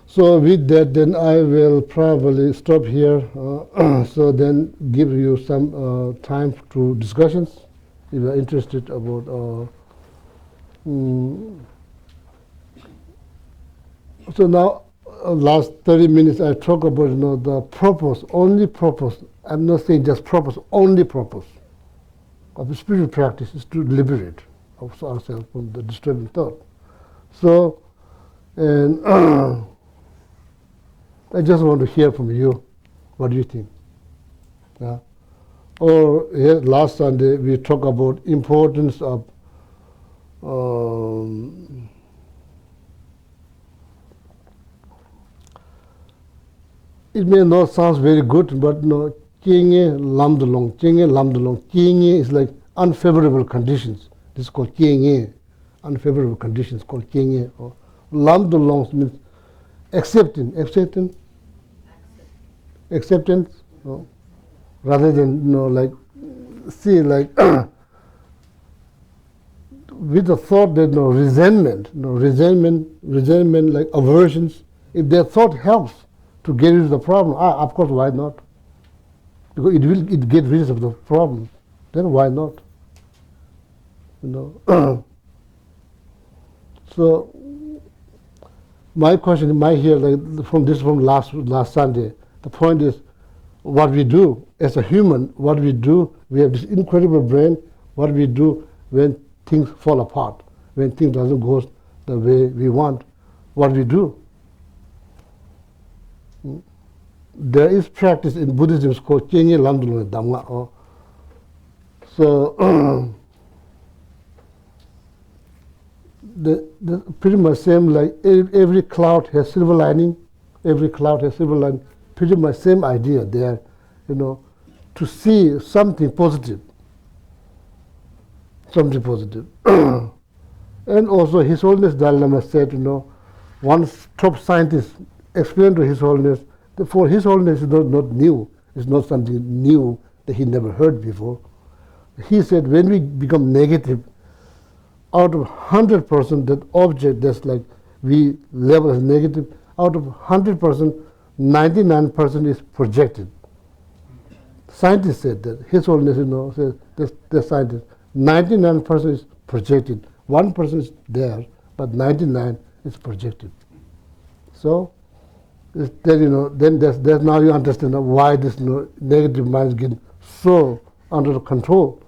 So with that, then I will probably stop here. So then give you some time to discussions if you are interested about. So now, last 30 minutes I talk about the purpose, only purpose. I'm not saying just purpose, only purpose of the spiritual practice is to liberate ourselves from the disturbing thought. So, and I just want to hear from you. What do you think? Or last Sunday we talked about importance of it may not sound very good, but kienge lamdalong. Kienge is like unfavorable conditions. This is called kienge. Unfavorable conditions called kienge. Or lamdalong means acceptance, rather than like see like with the thought that resentment like aversions. If their thought helps to get rid of the problem, of course, why not? Because it get rid of the problem. Then why not? So my question, from last Sunday, the point is what we do as a human. What we do, we have this incredible brain. What we do when things fall apart, when things doesn't go the way we want. What we do. There is practice in Buddhism called Kyenye Lamdulung Dhamma. So the pretty much same, like every cloud has silver lining. Pretty much same idea there, to see something positive. And also His Holiness Dalai Lama said, one top scientist explained to His Holiness For His Holiness is not new. It's not something new that he never heard before. He said when we become negative, out of 100% that object that's like we label as negative, out of 100%, 99% is projected. Scientists said that. His Holiness, says the scientist, 99% is projected. 1% is there, but 99 is projected. So, then that's now you understand why this negative mind is getting so under control,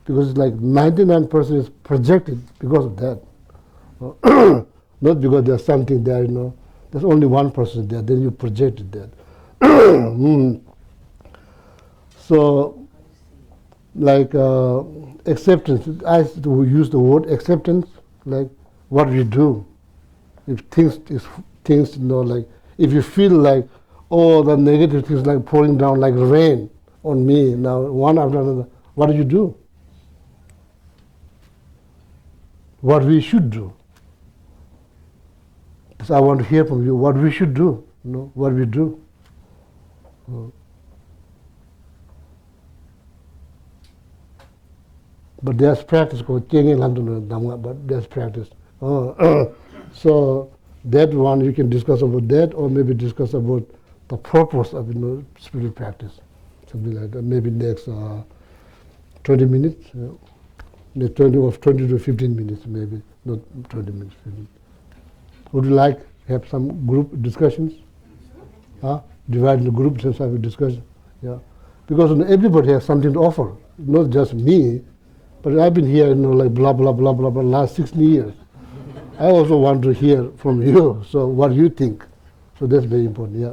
because it's like 99% is projected because of that. Not because there's something there, there's only 1% there, then you projected that. So, like acceptance, I use the word acceptance, like what we do. If things, like if you feel like, oh, the negative things like pouring down like rain on me now, one after another, what do you do? What we should do. So I want to hear from you what we should do, what we do. But there's practice called Dharma, but there's practice. So that one you can discuss about that, or maybe discuss about the purpose of spiritual practice, something like that. Maybe next 20 minutes, next 20 to 15 minutes, maybe not 20 minutes. 15. Would you like to have some group discussions? Divide into groups and have a discussion. Yeah, because everybody has something to offer, not just me. But I've been here, like blah, blah, blah, blah, blah, last 16 years. I also want to hear from you, so what you think. So that's very important, yeah.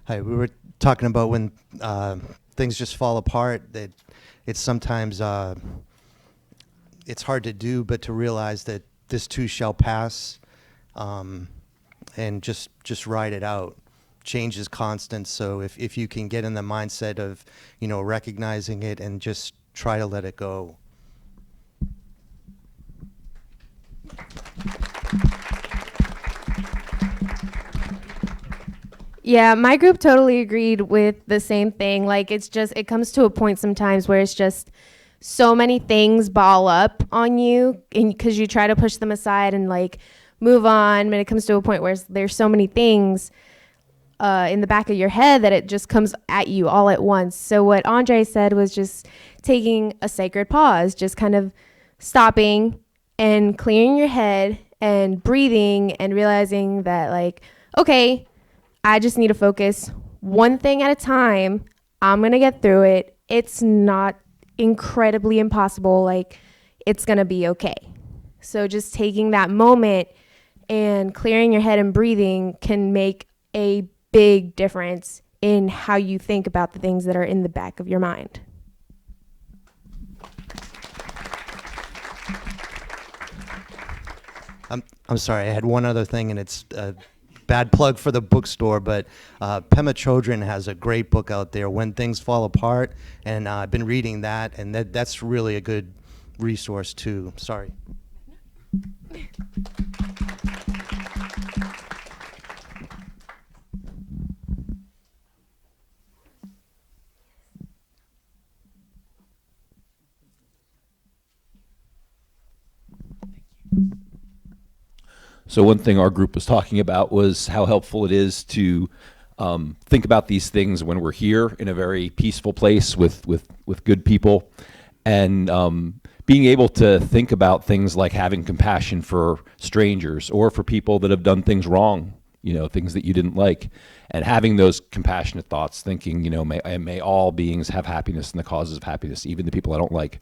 Hi, we were talking about when things just fall apart, that it's sometimes it's hard to do, but to realize that this too shall pass, and just ride it out. Change is constant, so if you can get in the mindset of, recognizing it and just try to let it go. Yeah, my group totally agreed with the same thing. Like, it comes to a point sometimes where it's just so many things ball up on you, and because you try to push them aside and like move on, but it comes to a point where there's so many things in the back of your head that it just comes at you all at once. So what Andre said was just taking a sacred pause, just kind of stopping and clearing your head and breathing and realizing that, like, okay, I just need to focus one thing at a time. I'm going to get through it. It's not incredibly impossible. Like, it's going to be okay. So just taking that moment and clearing your head and breathing can make a big difference in how you think about the things that are in the back of your mind. I'm sorry, I had one other thing, and it's a bad plug for the bookstore, but Pema Chodron has a great book out there, When Things Fall Apart, and I've been reading that, and that's really a good resource too. Sorry. So one thing our group was talking about was how helpful it is to think about these things when we're here in a very peaceful place with good people, and being able to think about things like having compassion for strangers or for people that have done things wrong, things that you didn't like, and having those compassionate thoughts, thinking, may all beings have happiness and the causes of happiness, even the people I don't like.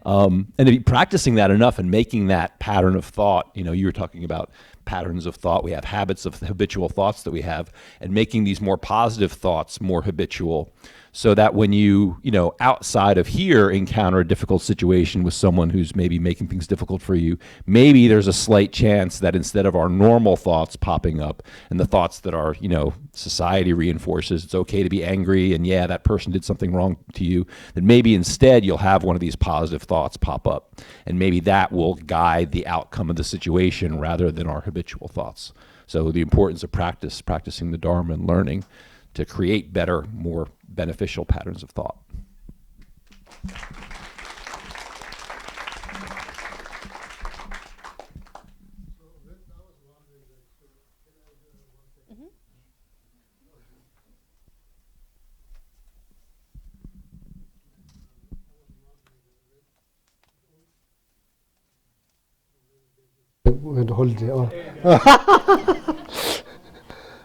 And to be practicing that enough and making that pattern of thought, you were talking about patterns of thought. We have habits of habitual thoughts that we have, and making these more positive thoughts more habitual, so that when you, outside of here encounter a difficult situation with someone who's maybe making things difficult for you, maybe there's a slight chance that instead of our normal thoughts popping up and the thoughts that our, society reinforces, it's okay to be angry and yeah, that person did something wrong to you, that maybe instead you'll have one of these positive thoughts pop up, and maybe that will guide the outcome of the situation rather than our habitual thoughts. So the importance of practicing the Dharma and learning to create better, more beneficial patterns of thought. When the holiday.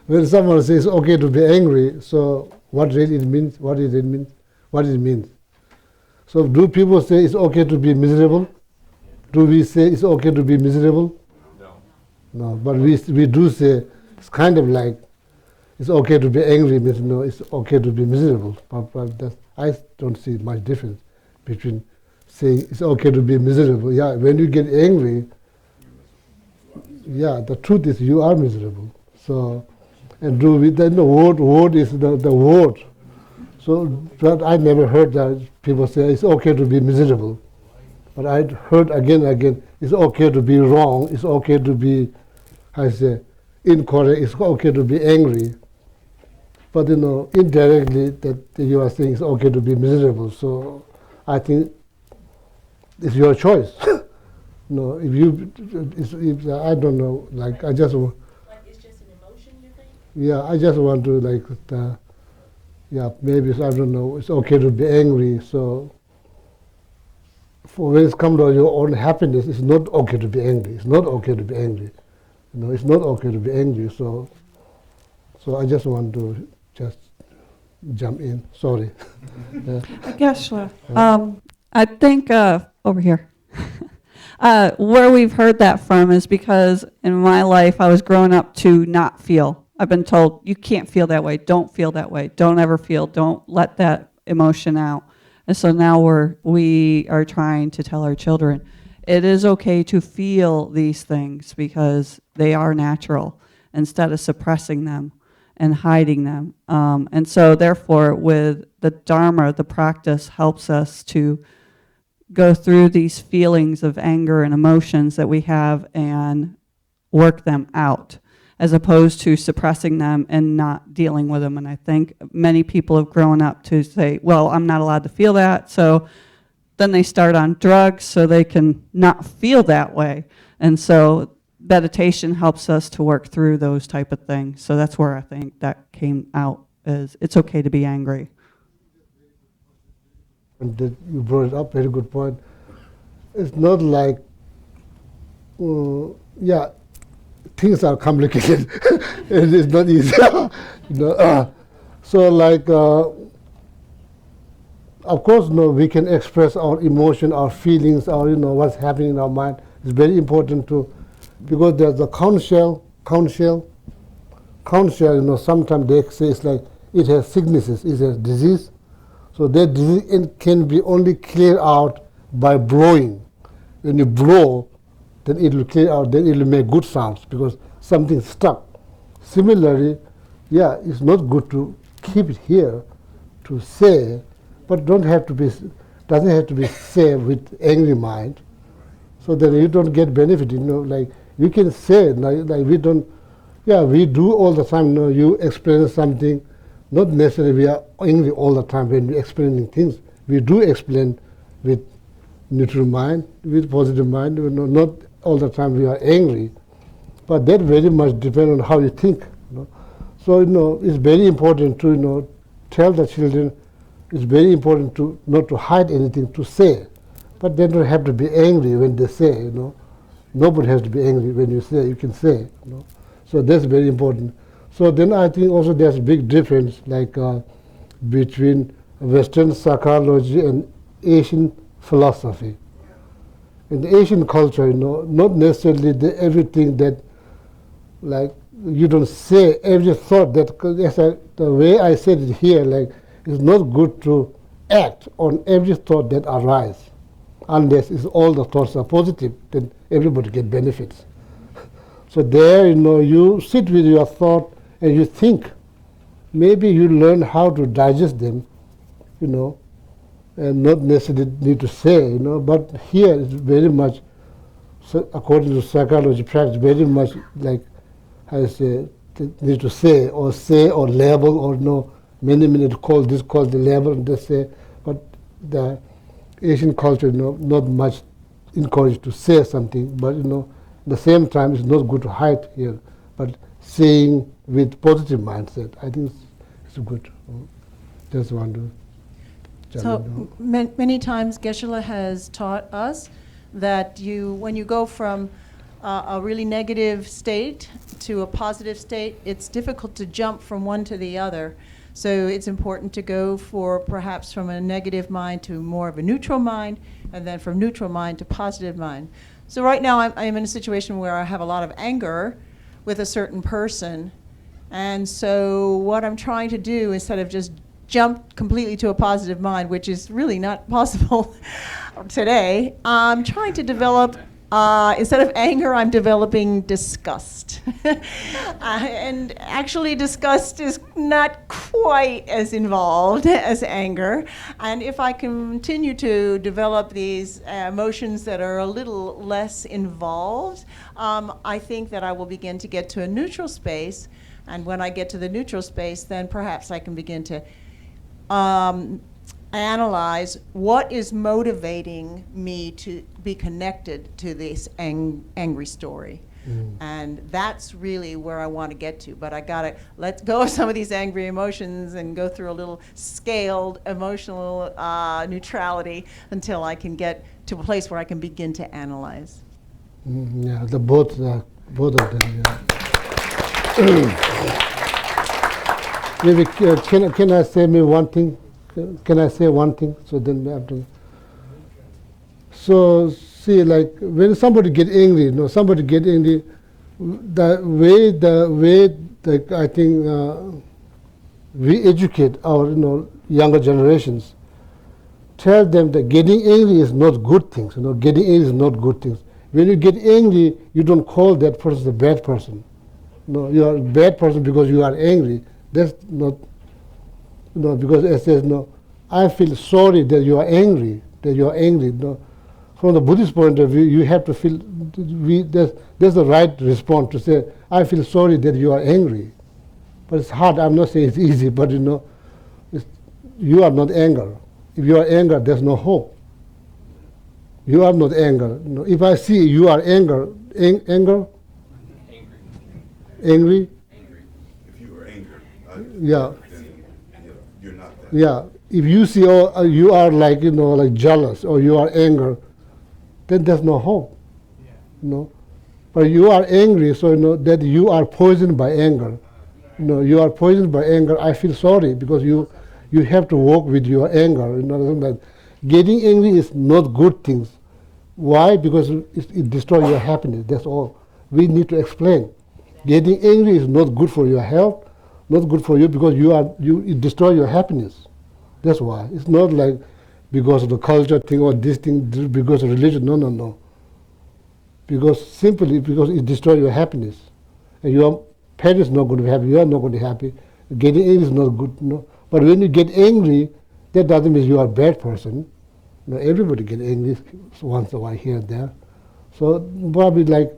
When someone says okay to be angry, so what really it means? What it means? So do people say it's okay to be miserable? Do we say it's okay to be miserable? No. No, but we do say it's kind of like it's okay to be angry, but no, it's okay to be miserable. But I don't see much difference between saying it's okay to be miserable. Yeah, when you get angry, yeah, the truth is you are miserable. So, and then the word is the word. So, but I never heard that people say it's okay to be miserable. But I heard again and again, it's okay to be wrong, it's okay to be, I say, incorrect, it's okay to be angry. But indirectly that you are saying it's okay to be miserable. So I think it's your choice. No, if I don't know, like I just like it's just an emotion, you think? Yeah, I just want to maybe I don't know. It's okay to be angry. So for when it comes to your own happiness, it's not okay to be angry. It's not okay to be angry. It's not okay to be angry. So I just want to just jump in. Sorry. Geshe, I think over here. Where we've heard that from is because in my life I was growing up to not feel I've been told, you can't feel that way, don't feel that way, don't ever feel, don't let that emotion out. And so now we are trying to tell our children, it is okay to feel these things because they are natural, instead of suppressing them and hiding them. And so therefore, with the Dharma, the practice helps us to go through these feelings of anger and emotions that we have and work them out, as opposed to suppressing them and not dealing with them. And I think many people have grown up to say, well, I'm not allowed to feel that, so then they start on drugs so they can not feel that way. And so meditation helps us to work through those type of things. So that's where I think that came out, is it's okay to be angry. And you brought it up, very good point. It's not like, things are complicated. It's not easy. So like, of course, we can express our emotion, our feelings, or what's happening in our mind. It's very important to, because there's a count shell. Sometimes they say it's like it has sicknesses, it has disease. So that disease can be only cleared out by blowing. When you blow, then it will clear out, then it will make good sounds because something stuck. Similarly, it's not good to keep it here to say, but doesn't have to be said with angry mind. So that you don't get benefit, like you can say, like we don't, we do all the time, you explain something, not necessarily we are angry all the time when we're explaining things. We do explain with neutral mind, with positive mind, not all the time we are angry. But that very much depends on how you think. So, it's very important to, tell the children, it's very important to not to hide anything, to say. But they don't have to be angry when they say, Nobody has to be angry when you say, you can say, So that's very important. So then I think also there's a big difference, like between Western psychology and Asian philosophy. In the Asian culture, not necessarily everything that, like, you don't say every thought that, the way I said it here, like, it's not good to act on every thought that arises, unless all the thoughts are positive, then everybody gets benefits. So there, you sit with your thought and you think. Maybe you learn how to digest them, and not necessarily need to say, but here it's very much, so according to psychology practice, very much like, I say, need to say or label or many minutes call this, call the label, and they say, but the Asian culture, not much encouraged to say something, but at the same time, it's not good to hide here, but saying with positive mindset, I think it's good. Just want to. So many times Geshe has taught us that when you go from a really negative state to a positive state, it's difficult to jump from one to the other. So it's important to go perhaps from a negative mind to more of a neutral mind, and then from neutral mind to positive mind. So right now I'm in a situation where I have a lot of anger with a certain person, and so what I'm trying to do, instead of just jump completely to a positive mind, which is really not possible today, I'm trying to develop, instead of anger, I'm developing disgust. And actually disgust is not quite as involved as anger. And if I continue to develop these emotions that are a little less involved, I think that I will begin to get to a neutral space. And when I get to the neutral space, then perhaps I can begin to analyze what is motivating me to be connected to this angry story. And that's really where I want to get to. But I got to let go of some of these angry emotions and go through a little scaled emotional neutrality until I can get to a place where I can begin to analyze. The both of them. Maybe can I say me one thing? Can I say one thing? So then after. So see, like when somebody get angry, the way that I think we educate our younger generations, tell them that getting angry is not good things. Getting angry is not good things. When you get angry, you don't call that person a bad person. No, you are a bad person because you are angry. That's not, because it says, no, I feel sorry that you are angry, No. From the Buddhist point of view, you have to feel, there's the right response to say, I feel sorry that you are angry. But it's hard. I'm not saying it's easy, but you are not anger. If you are anger, there's no hope. You are not anger. If I see you are angry. If you are angry, Yeah. then you're not that. Yeah. If you see you are like jealous or you are anger, then there's no hope. But you are angry, so that you are poisoned by anger. You are poisoned by anger. I feel sorry because you have to work with your anger. That getting angry is not good things. Why? Because it destroys your happiness. That's all. We need to explain. Getting angry is not good for your health, not good for you because it destroys your happiness. That's why. It's not like because of the culture thing or this thing, because of religion. No. Simply because it destroys your happiness. And your parents are not going to be happy, you are not going to be happy. Getting angry is not good. But when you get angry, that doesn't mean you are a bad person. Everybody gets angry once in a while here and there. So probably like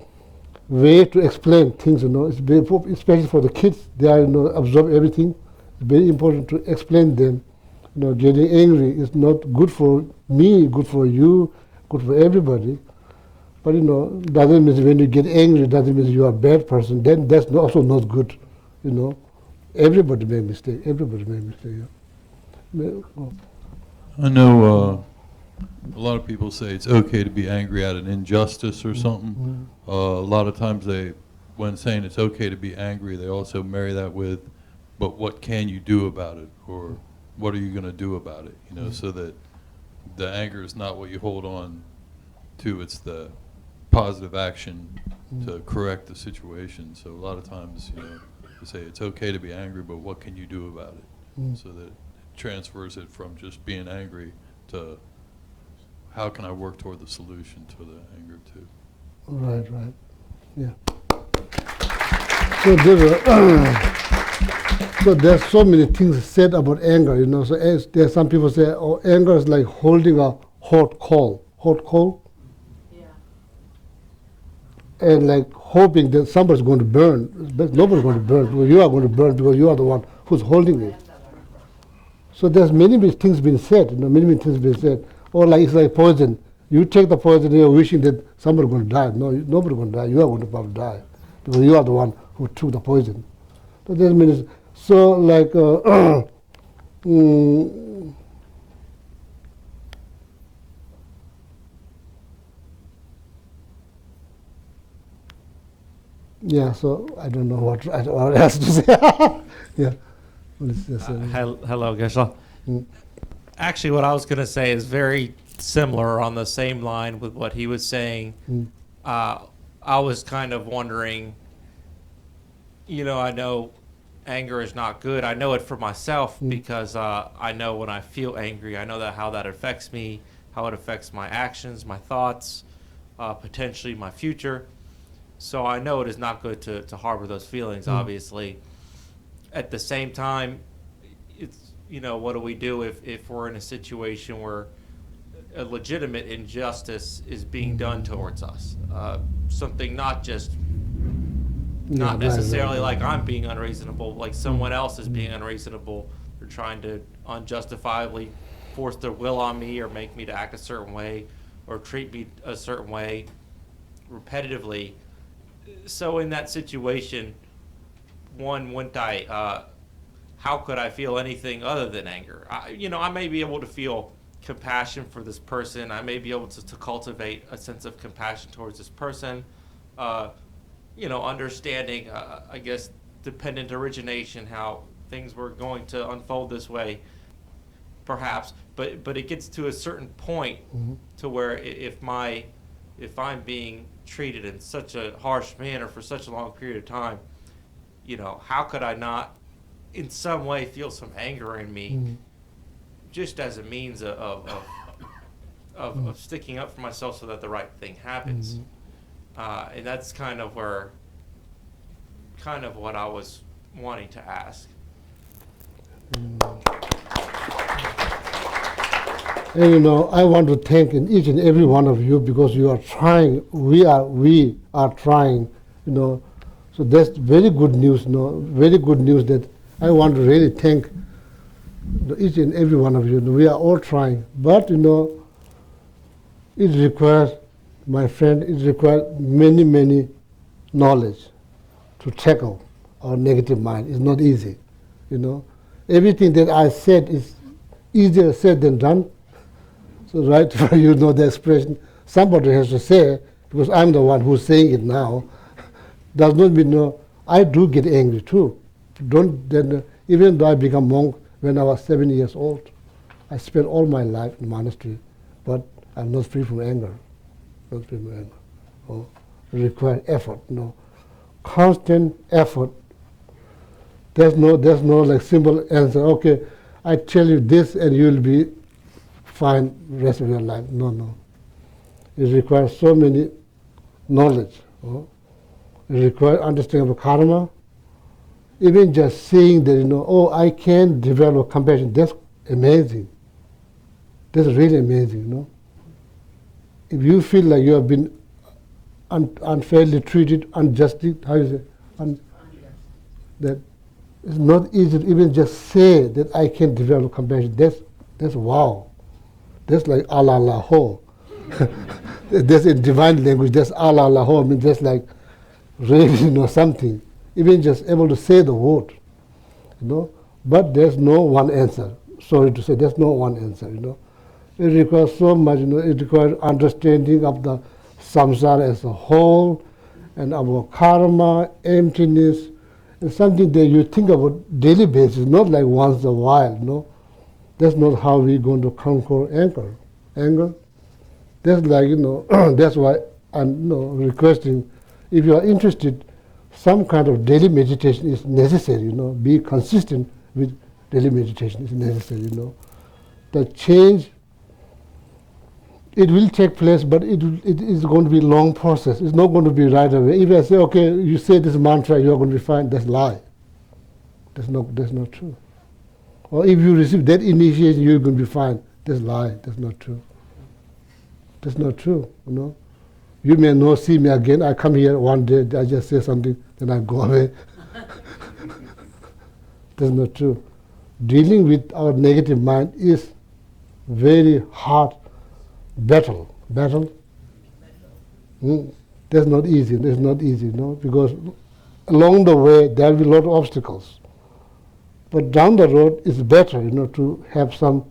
way to explain things, especially for the kids, they are absorb everything. It's very important to explain them. Getting angry is not good for me, good for you, good for everybody. But doesn't mean when you get angry, doesn't mean you are a bad person. Then that's also not good. Everybody make mistake. Everybody make mistake. I know a lot of people say it's okay to be angry at an injustice or something. A lot of times when saying it's okay to be angry, they also marry that with, but what can you do about it? Or what are you going to do about it? So that the anger is not what you hold on to, it's the positive action to correct the situation. So a lot of times, they say it's okay to be angry, but what can you do about it? So that it transfers it from just being angry to how can I work toward the solution to the anger too. Right. Yeah. So there's so many things said about anger, So there's some people say, oh, anger is like holding a hot coal. And like hoping that somebody's going to burn, but nobody's going to burn because you are going to burn because you are the one who's holding it. So there's many things being said, many things being said. Or like it's like poison. You take the poison, you're wishing that somebody's going to die. No, nobody's going to die. You are going to probably die because you are the one who took the poison. So that means like. Yeah, so I don't know what else to say. Yeah. Hello, Geshe. Actually, what I was going to say is very similar on the same line with what he was saying. I was kind of wondering, I know anger is not good. I know it for myself because I know when I feel angry, I know how that affects me, how it affects my actions, my thoughts, potentially my future. So I know it is not good to harbor those feelings, obviously. At the same time, it's, what do we do if we're in a situation where a legitimate injustice is being done towards us? Something not necessarily like I'm being unreasonable, like someone else is being unreasonable. They're trying to unjustifiably force their will on me or make me to act a certain way or treat me a certain way repetitively. So in that situation, wouldn't I, how could I feel anything other than anger? I may be able to feel compassion for this person. I may be able to cultivate a sense of compassion towards this person. Understanding, I guess, dependent origination, how things were going to unfold this way, perhaps. But it gets to a certain point to where if my if I'm being treated in such a harsh manner for such a long period of time, how could I not in some way feel some anger in me, just as a means of sticking up for myself so that the right thing happens. And that's kind of what I was wanting to ask. And I want to thank each and every one of you because you are trying. We are trying. So that's very good news. Very good news that I want to really thank each and every one of you. We are all trying, but it requires, my friend, it requires many knowledge to tackle our negative mind. It's not easy. Everything that I said is easier said than done. So right, the expression, somebody has to say, because I'm the one who's saying it now, does not mean, I do get angry too. Even though I became monk when I was 7 years old, I spent all my life in monastery, but I'm not free from anger. Not free from anger. It requires effort, constant effort. There's no like simple answer. Okay, I tell you this and you'll be fine the rest of your life. No. It requires so many knowledge. It requires understanding of karma. Even just seeing that, I can develop compassion, that's amazing. That's really amazing, If you feel like you have been unfairly treated, unjustly, how you say, that it's not easy to even just say that I can develop compassion. That's wow. That's like Allah la ho. That's in divine language. That's Allah la ho. I mean, that's like really, something. Even just able to say the word, But there's no one answer. Sorry to say, there's no one answer, It requires so much, It requires understanding of the samsara as a whole, and about karma, emptiness. It's something that you think about daily basis, not like once a while, That's not how we're going to conquer anger. That's like, that's why I'm requesting, if you are interested, some kind of daily meditation is necessary, Be consistent with daily meditation is necessary, The change, it will take place, but it is going to be a long process. It's not going to be right away. If I say, okay, you say this mantra, you are going to be fine, that's lie. That's not true. Or if you receive that initiation, you're going to be fine. That's lie. That's not true. That's not true, You may not see me again. I come here one day, I just say something, then I go away. That's not true. Dealing with our negative mind is very hard battle. That's not easy. That's not easy, because along the way there will be a lot of obstacles. But down the road, it's better, to have some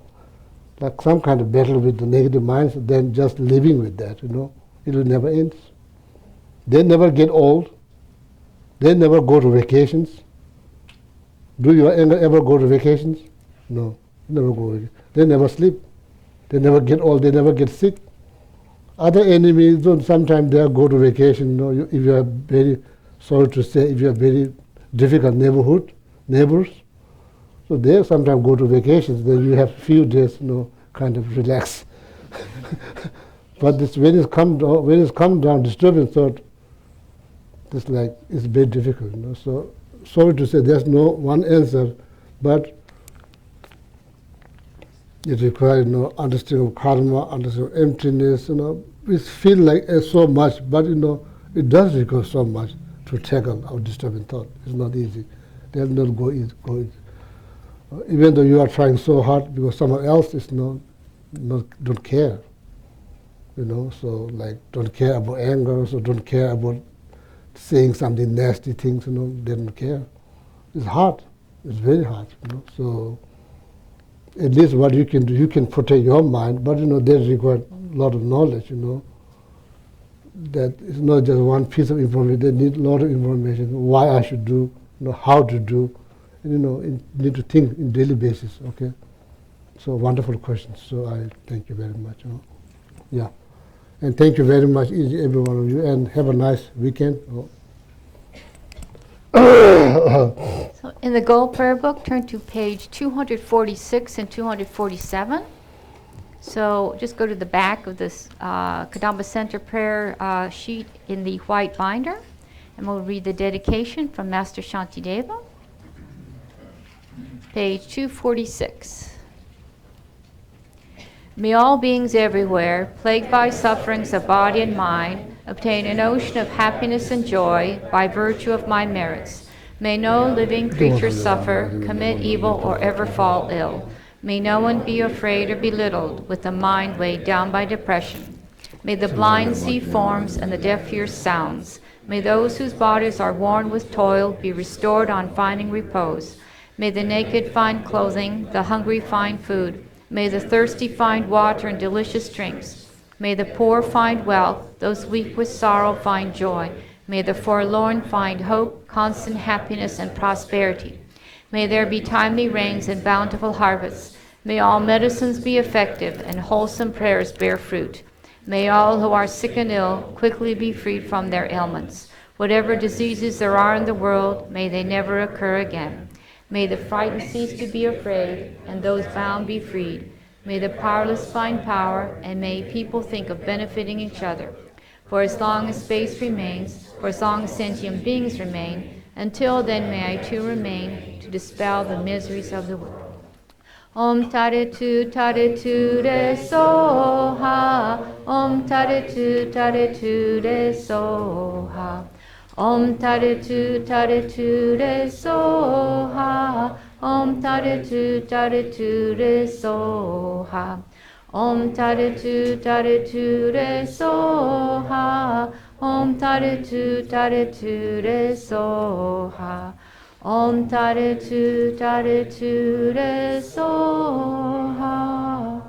kind of battle with the negative minds than just living with that, It will never end. They never get old. They never go to vacations. Do your anger ever go to vacations? No, never go. They never sleep. They never get old. They never get sick. Other enemies, sometimes they go to vacation. If you are very, sorry to say, if you have very difficult neighbors, so they sometimes go to vacations. Then you have few days, kind of relax. But when it comes down, disturbing thought, it's very difficult. So sorry to say, there's no one answer, but it requires understanding of karma, understanding of emptiness. It feels like so much, but it does require so much to tackle our disturbing thought. It's not easy. They'll not go easy. Even though you are trying so hard, because someone else is don't care. So don't care about anger, so don't care about saying something nasty things. They don't care. It's hard. It's very hard. So at least what you can do, you can protect your mind, but they require a lot of knowledge. That it's not just one piece of information. They need a lot of information. Why I should do, how to do. You need to think in daily basis. Okay. So wonderful questions. So I thank you very much. Yeah. And thank you very much, each and every one of you, and have a nice weekend. So in the Gold Prayer Book, turn to page 246 and 247. So just go to the back of this Kadampa Center prayer sheet in the white binder, and we'll read the dedication from Master Shantideva. Page 246. May all beings everywhere, plagued by sufferings of body and mind, obtain an ocean of happiness and joy by virtue of my merits. May no living creature suffer, commit evil, or ever fall ill. May no one be afraid or belittled with a mind weighed down by depression. May the blind see forms and the deaf hear sounds. May those whose bodies are worn with toil be restored on finding repose. May the naked find clothing, the hungry find food. May the thirsty find water and delicious drinks. May the poor find wealth, those weak with sorrow find joy. May the forlorn find hope, constant happiness, and prosperity. May there be timely rains and bountiful harvests. May all medicines be effective and wholesome prayers bear fruit. May all who are sick and ill quickly be freed from their ailments. Whatever diseases there are in the world, may they never occur again. May the frightened cease to be afraid, and those bound be freed. May the powerless find power, and may people think of benefiting each other. For as long as space remains, for as long as sentient beings remain, until then may I too remain to dispel the miseries of the world. Om Tare Tu Re Soha. Om Tare Tu Re Soha. Om Tare Tu Re Soha. Om Tare Tu Re Soha. Om Tare Tu Re Soha. Om Tare Tu Re Soha. Om Tare Tu Re Soha.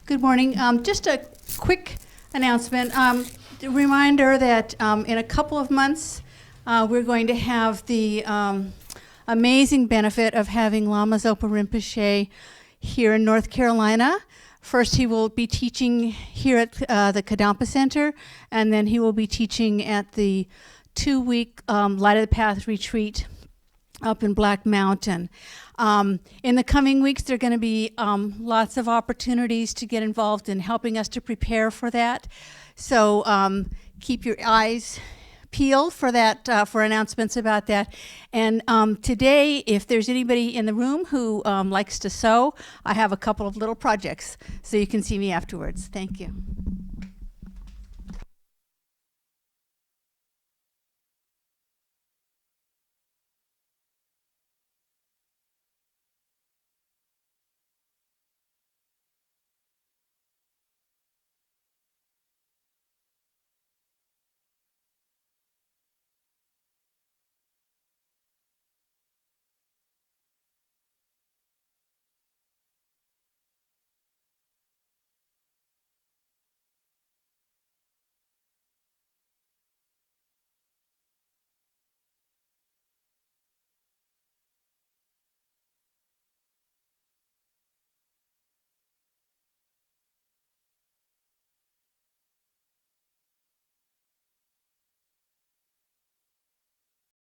Good morning. Just a quick announcement. A reminder that in a couple of months, we're going to have the amazing benefit of having Lama Zopa Rinpoche here in North Carolina. First, he will be teaching here at the Kadampa Center, and then he will be teaching at the 2-week Light of the Path retreat up in Black Mountain. In the coming weeks, there are going to be lots of opportunities to get involved in helping us to prepare for that. So keep your eyes peeled for that, for announcements about that. And today, if there's anybody in the room who likes to sew, I have a couple of little projects, so you can see me afterwards. Thank you.